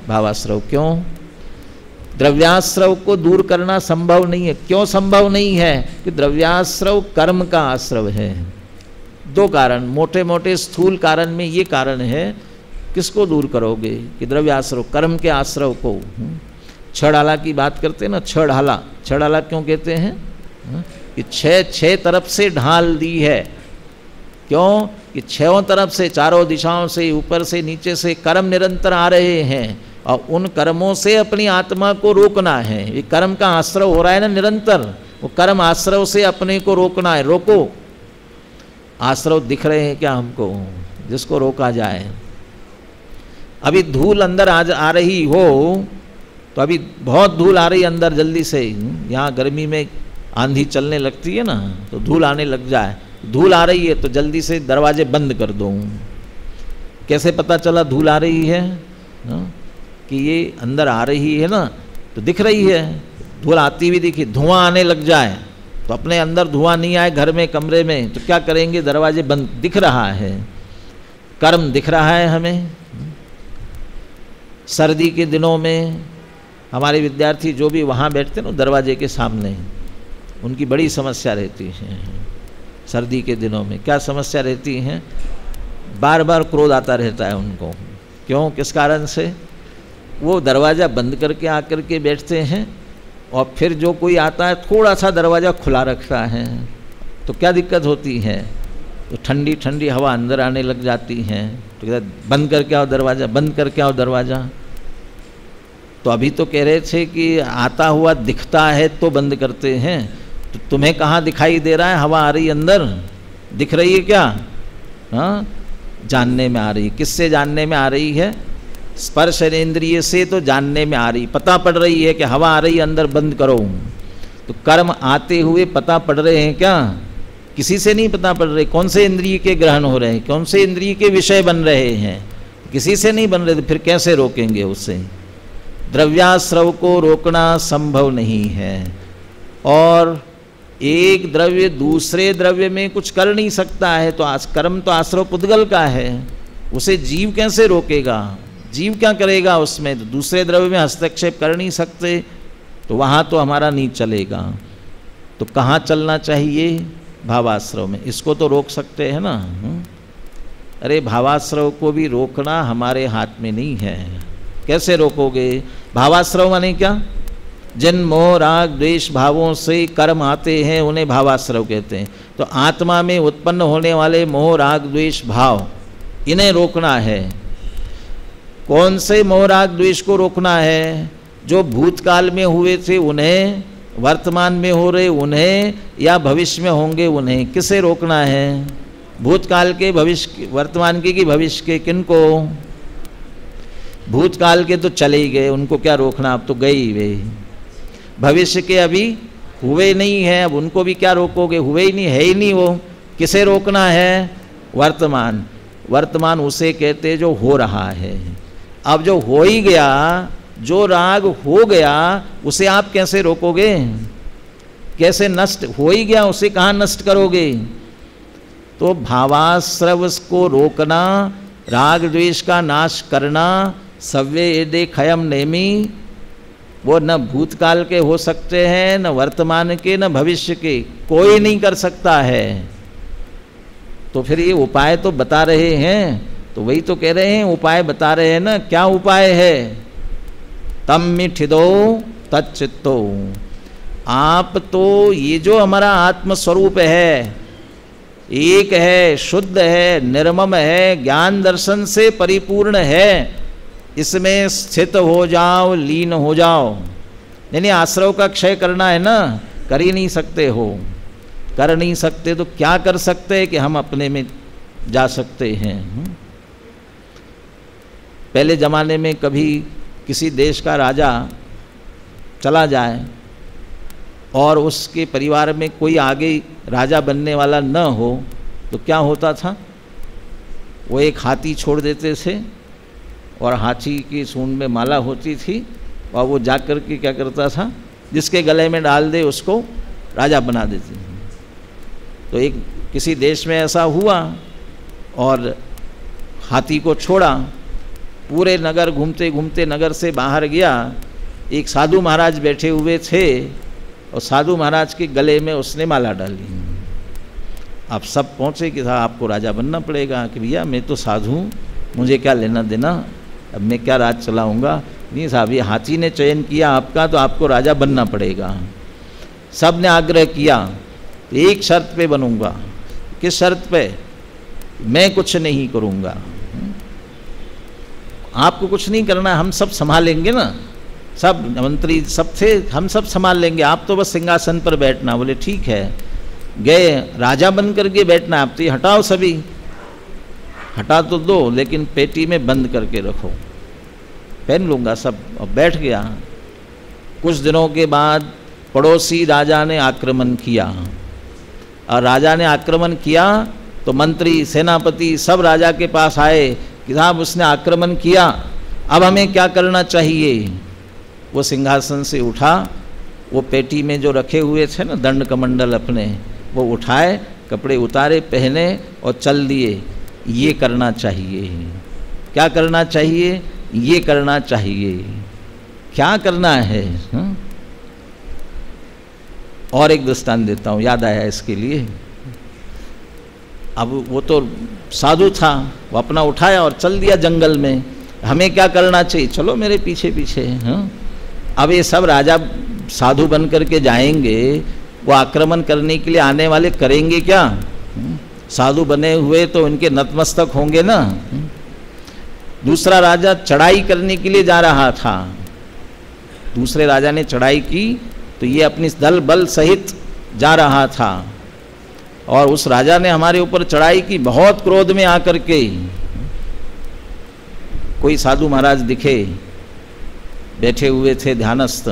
भावाश्रव। क्यों? द्रव्याश्रव को दूर करना संभव नहीं है। क्यों संभव नहीं है? कि द्रव्याश्रव कर्म का आश्रव है। दो कारण, मोटे मोटे स्थूल कारण में ये कारण है। किसको दूर करोगे? कि द्रव्याश्रव, कर्म के आश्रव को। छह ढाला की बात करते हैं ना, छह ढाला। छह ढाला क्यों कहते हैं? कि छह तरफ से ढाल दी है। क्यों? कि छहों तरफ से, चारों दिशाओं से, ऊपर से नीचे से कर्म निरंतर आ रहे हैं और उन कर्मों से अपनी आत्मा को रोकना है। ये कर्म का आश्रव हो रहा है ना निरंतर, वो कर्म आश्रव से अपने को रोकना है। रोको। आश्रव दिख रहे हैं क्या हमको, जिसको रोका जाए? अभी धूल अंदर आ रही हो तो अभी बहुत धूल आ रही है अंदर, जल्दी से। यहाँ गर्मी में आंधी चलने लगती है ना, तो धूल आने लग जाए। धूल आ रही है तो जल्दी से दरवाजे बंद कर दो। कैसे पता चला धूल आ रही है? कि ये अंदर आ रही है ना, तो दिख रही है, धूल आती हुई दिखी। धुआं आने लग जाए तो अपने अंदर धुआं नहीं आए घर में, कमरे में, तो क्या करेंगे? दरवाजे बंद। दिख रहा है, कर्म दिख रहा है हमें। सर्दी के दिनों में हमारे विद्यार्थी जो भी वहाँ बैठते हैं ना दरवाजे के सामने, उनकी बड़ी समस्या रहती है। सर्दी के दिनों में क्या समस्या रहती है? बार बार क्रोध आता रहता है उनको। क्यों? किस कारण से? वो दरवाज़ा बंद करके आकर के बैठते हैं और फिर जो कोई आता है थोड़ा सा दरवाज़ा खुला रखता है, तो क्या दिक्कत होती है? तो ठंडी ठंडी हवा अंदर आने लग जाती है। तो कहते बंद करके आओ दरवाज़ा, बंद करके आओ दरवाज़ा। तो अभी तो कह रहे थे कि आता हुआ दिखता है तो बंद करते हैं, तो तुम्हें कहाँ दिखाई दे रहा है? हवा आ रही है अंदर, दिख रही है क्या? हाँ, जानने में आ रही है। किससे जानने में आ रही है? स्पर्श इंद्रिय से तो जानने में आ रही, पता पड़ रही है कि हवा आ रही है अंदर, बंद करो। तो कर्म आते हुए पता पड़ रहे हैं क्या? किसी से नहीं पता पड़ रहे। कौन से इंद्रिय के ग्रहण हो रहे हैं, कौन से इंद्रिय के विषय बन रहे हैं? किसी से नहीं बन रहे, तो फिर कैसे रोकेंगे उसे? द्रव्याश्रव को रोकना संभव नहीं है, और एक द्रव्य दूसरे द्रव्य में कुछ कर नहीं सकता है। तो कर्म तो आश्रव पुद्गल का है, उसे जीव कैसे रोकेगा? जीव क्या करेगा उसमें? तो दूसरे द्रव्य में हस्तक्षेप कर नहीं सकते, तो वहाँ तो हमारा नहीं चलेगा। तो कहाँ चलना चाहिए? भावाश्रव में। इसको तो रोक सकते हैं ना। अरे भावाश्रव को भी रोकना हमारे हाथ में नहीं है। कैसे रोकोगे? भावाश्रव माने क्या? जिन मोह राग द्वेष भावों से कर्म आते हैं उन्हें भावाश्रव कहते हैं। तो आत्मा में उत्पन्न होने वाले मोह राग द्वेष भाव, इन्हें रोकना है। कौन से मोह राग द्वेष को रोकना है? जो भूतकाल में हुए थे उन्हें, वर्तमान में हो रहे उन्हें, या भविष्य में होंगे उन्हें। किसे रोकना है? भूतकाल के, भविष्य, वर्तमान के कि भविष्य के? किनको? भूतकाल के तो चले ही गए, उनको क्या रोकना, अब तो गए ही वे। भविष्य के अभी हुए नहीं हैं, अब उनको भी क्या रोकोगे? हुए ही नहीं, है ही नहीं वो। किसे रोकना है? वर्तमान। वर्तमान उसे कहते जो हो रहा है। अब जो हो ही गया, जो राग हो गया, उसे आप कैसे रोकोगे? कैसे नष्ट हो ही गया, उसे कहाँ नष्ट करोगे? तो भावाश्रव को रोकना, राग द्वेष का नाश करना, सव्य एदे खयम नेमी, वो न भूतकाल के हो सकते हैं, न वर्तमान के, न भविष्य के, कोई नहीं कर सकता है। तो फिर ये उपाय तो बता रहे हैं, तो वही तो कह रहे हैं, उपाय बता रहे हैं ना। क्या उपाय है? तम मिठिदो तच्चित्तो। आप तो ये जो हमारा आत्मस्वरूप है, एक है, शुद्ध है, निर्मम है, ज्ञान दर्शन से परिपूर्ण है, इसमें स्थित हो जाओ, लीन हो जाओ। नहीं, आश्रव का क्षय करना है ना, कर ही नहीं सकते हो। कर नहीं सकते तो क्या कर सकते हैं कि हम अपने में जा सकते हैं। पहले ज़माने में कभी किसी देश का राजा चला जाए और उसके परिवार में कोई आगे राजा बनने वाला न हो, तो क्या होता था? वो एक हाथी छोड़ देते थे, और हाथी की सूंड में माला होती थी, और वो जाकर के क्या करता था? जिसके गले में डाल दे उसको राजा बना देते थे। तो एक किसी देश में ऐसा हुआ, और हाथी को छोड़ा, पूरे नगर घूमते घूमते नगर से बाहर गया, एक साधु महाराज बैठे हुए थे, और साधु महाराज के गले में उसने माला डाली। अब सब पहुँचे कि साहब आपको राजा बनना पड़ेगा। कि भैया मैं तो साधु हूँ, मुझे क्या लेना देना, अब मैं क्या राज चलाऊँगा। नहीं साहब, ये हाथी ने चयन किया आपका, तो आपको राजा बनना पड़ेगा। सब ने आग्रह किया, एक शर्त पे बनूंगा। किस शर्त पे? मैं कुछ नहीं करूँगा। आपको कुछ नहीं करना, हम सब संभालेंगे ना, सब मंत्री सब थे, हम सब संभाल लेंगे, आप तो बस सिंहासन पर बैठना। बोले ठीक है। गए, राजा बन करके बैठना, आप तो ये हटाओ, सभी हटा तो दो, लेकिन पेटी में बंद करके रखो। पहन लूँगा सब, और बैठ गया। कुछ दिनों के बाद पड़ोसी राजा ने आक्रमण किया, और राजा ने आक्रमण किया तो मंत्री, सेनापति सब राजा के पास आए कि साहब उसने आक्रमण किया, अब हमें क्या करना चाहिए। वो सिंहासन से उठा, वो पेटी में जो रखे हुए थे ना दंड कमंडल अपने, वो उठाए, कपड़े उतारे, पहने और चल दिए। ये करना चाहिए। क्या करना चाहिए? ये करना चाहिए। क्या करना है? और एक दृष्टांत देता हूँ, याद आया इसके लिए। अब वो तो साधु था, वो अपना उठाया और चल दिया जंगल में। हमें क्या करना चाहिए, चलो मेरे पीछे पीछे। हाँ, अब ये सब राजा साधु बन करके जाएंगे, वो आक्रमण करने के लिए आने वाले करेंगे क्या? साधु बने हुए तो इनके नतमस्तक होंगे ना। दूसरा राजा चढ़ाई करने के लिए जा रहा था, दूसरे राजा ने चढ़ाई की तो ये अपनी दल बल सहित जा रहा था, और उस राजा ने हमारे ऊपर चढ़ाई की बहुत क्रोध में आकर के। कोई साधु महाराज दिखे, बैठे हुए थे ध्यानस्थ,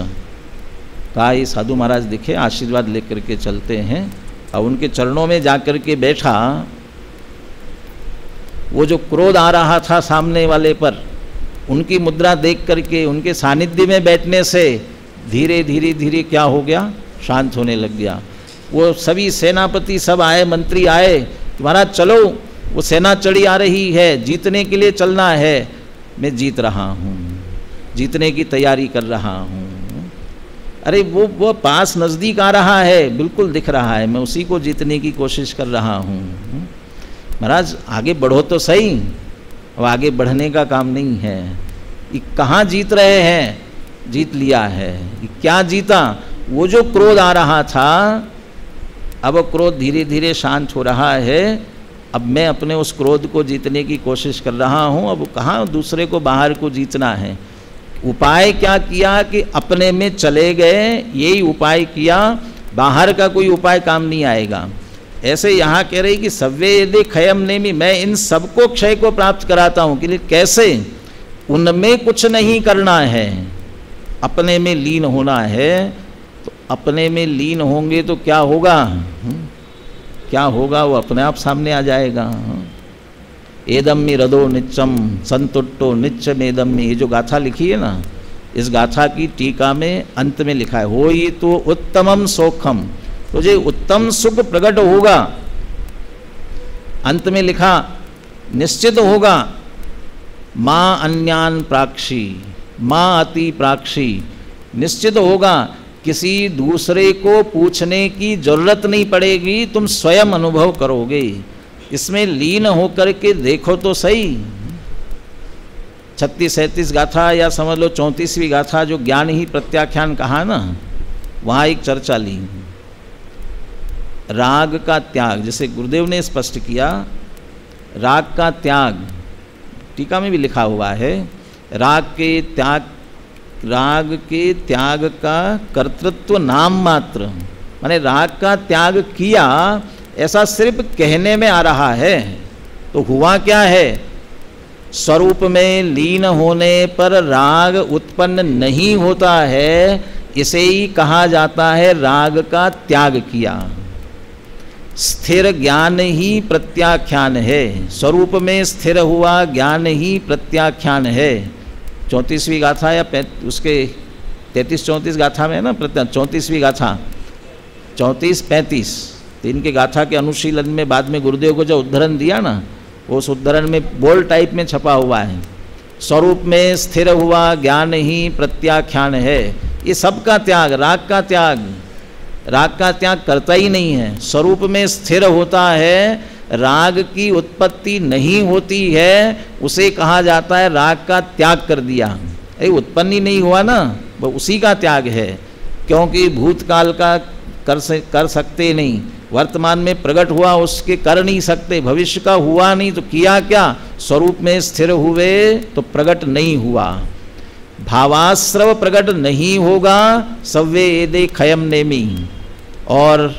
कहा ये साधु महाराज दिखे, आशीर्वाद लेकर के चलते हैं। और उनके चरणों में जाकर के बैठा, वो जो क्रोध आ रहा था सामने वाले पर, उनकी मुद्रा देख करके, उनके सानिध्य में बैठने से धीरे धीरे धीरे क्या हो गया, शांत होने लग गया। वो सभी सेनापति सब आए, मंत्री आए, महाराज चलो, वो सेना चढ़ी आ रही है, जीतने के लिए चलना है। मैं जीत रहा हूँ, जीतने की तैयारी कर रहा हूँ। अरे वो पास नज़दीक आ रहा है, बिल्कुल दिख रहा है, मैं उसी को जीतने की कोशिश कर रहा हूँ। महाराज आगे बढ़ो तो सही। अब आगे बढ़ने का काम नहीं है, ये कहाँ जीत रहे हैं, जीत लिया है। ये क्या जीता, वो जो क्रोध आ रहा था, अब क्रोध धीरे धीरे शांत हो रहा है। अब मैं अपने उस क्रोध को जीतने की कोशिश कर रहा हूँ। अब कहाँ दूसरे को, बाहर को जीतना है। उपाय क्या किया कि अपने में चले गए, यही उपाय किया, बाहर का कोई उपाय काम नहीं आएगा। ऐसे यहाँ कह रही कि सव्ये यदि क्षयम नेमि, मैं इन सबको क्षय को प्राप्त कराता हूँ। कि कैसे, उनमें कुछ नहीं करना है, अपने में लीन होना है। तो अपने में लीन होंगे तो क्या होगा, क्या होगा, वो अपने आप सामने आ जाएगा। एदम्मि रदो निच्चम संतुट्टो निच्चम एदम्मि, ये जो गाथा लिखी है ना, इस गाथा की टीका में अंत में लिखा है, हो ये तो उत्तमम सोखम, तुझे उत्तम सुख प्रकट होगा। अंत में लिखा निश्चित होगा, माँ अन्यान प्राक्षी, माँ अति प्राक्षी, निश्चित होगा, किसी दूसरे को पूछने की जरूरत नहीं पड़ेगी, तुम स्वयं अनुभव करोगे। इसमें लीन होकर के देखो तो सही। 36-37 गाथा या समझ लो 34वीं गाथा, जो ज्ञान ही प्रत्याख्यान कहा ना, वहाँ एक चर्चा ली। राग का त्याग, जैसे गुरुदेव ने स्पष्ट किया, राग का त्याग टीका में भी लिखा हुआ है, राग के त्याग का कर्तृत्व नाम मात्र, माने राग का त्याग किया ऐसा सिर्फ कहने में आ रहा है, तो हुआ क्या है, स्वरूप में लीन होने पर राग उत्पन्न नहीं होता है, इसे ही कहा जाता है राग का त्याग किया। स्थिर ज्ञान ही प्रत्याख्यान है, स्वरूप में स्थिर हुआ ज्ञान ही प्रत्याख्यान है। 34वीं गाथा या उसके 33-34 गाथा में है ना, 34वीं गाथा 34-35 तीन के गाथा के अनुशीलन में बाद में गुरुदेव को जो उद्धरण दिया ना, वो उस उद्धरण में बोल्ड टाइप में छपा हुआ है, स्वरूप में स्थिर हुआ ज्ञान ही प्रत्याख्यान है। ये सबका त्याग, राग का त्याग, राग का त्याग करता ही नहीं है, स्वरूप में स्थिर होता है, राग की उत्पत्ति नहीं होती है, उसे कहा जाता है राग का त्याग कर दिया। अरे उत्पन्न ही नहीं हुआ ना, वो उसी का त्याग है, क्योंकि भूतकाल का कर सकते नहीं, वर्तमान में प्रकट हुआ उसके कर नहीं सकते, भविष्य का हुआ नहीं तो किया क्या, स्वरूप में स्थिर हुए तो प्रकट नहीं हुआ। भावाश्रव प्रकट नहीं होगा, सव्ये एदे क्षयम नेमि, और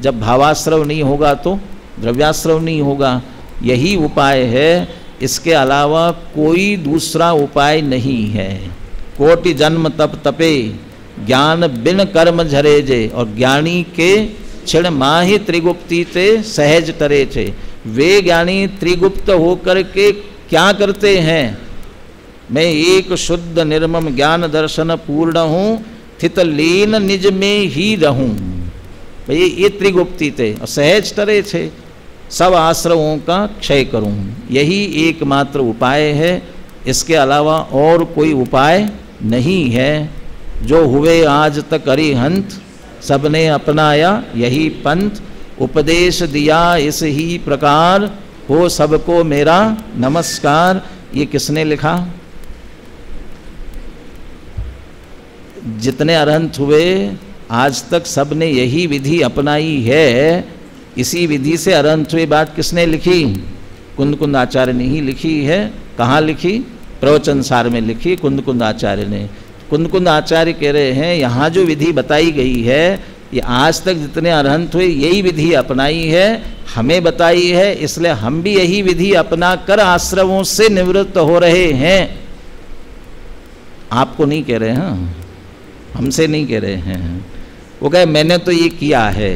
जब भावाश्रव नहीं होगा तो द्रव्याश्रव नहीं होगा। यही उपाय है, इसके अलावा कोई दूसरा उपाय नहीं है। कोटि जन्म तप तपे, ज्ञान बिन कर्म झरे जे, और ज्ञानी के क्षण माहि त्रिगुप्ती ते सहज तरे थे। वे ज्ञानी त्रिगुप्त होकर के क्या करते हैं, मैं एक शुद्ध निर्मम ज्ञान दर्शन पूर्ण हूँ, स्थित लीन निज में ही रहूँ। भाई ये त्रिगुप्ती थे और सहज तरे थे, सब आश्रवों का क्षय करूँ, यही एकमात्र उपाय है, इसके अलावा और कोई उपाय नहीं है। जो हुए आज तक अरिहंत, सबने अपनाया यही पंथ, उपदेश दिया इस ही प्रकार, हो सबको मेरा नमस्कार। ये किसने लिखा, जितने अरहंत हुए आज तक सब ने यही विधि अपनाई है। इसी विधि से अरहंत हुए बात किसने लिखी? कुंद कुंद आचार्य ने ही लिखी है। कहाँ लिखी? प्रवचन सार में लिखी कुंद कुंद आचार्य ने। कुंद कुंद आचार्य कह रहे हैं यहाँ जो विधि बताई गई है ये आज तक जितने अरहंत हुए यही विधि अपनाई है, हमें बताई है, इसलिए हम भी यही विधि अपना कर आश्रमों से निवृत्त हो रहे हैं। आपको नहीं कह रहे हैं, हमसे नहीं कह रहे हैं। वो कहे मैंने तो ये किया है,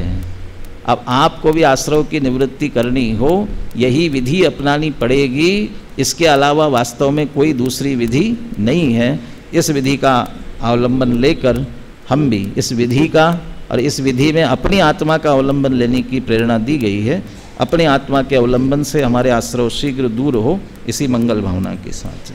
अब आपको भी आश्रम की निवृत्ति करनी हो यही विधि अपनानी पड़ेगी। इसके अलावा वास्तव में कोई दूसरी विधि नहीं है। इस विधि का अवलंबन लेकर हम भी इस विधि का और इस विधि में अपनी आत्मा का अवलंबन लेने की प्रेरणा दी गई है। अपने आत्मा के अवलंबन से हमारे आश्रय शीघ्र दूर हो, इसी मंगल भावना के साथ।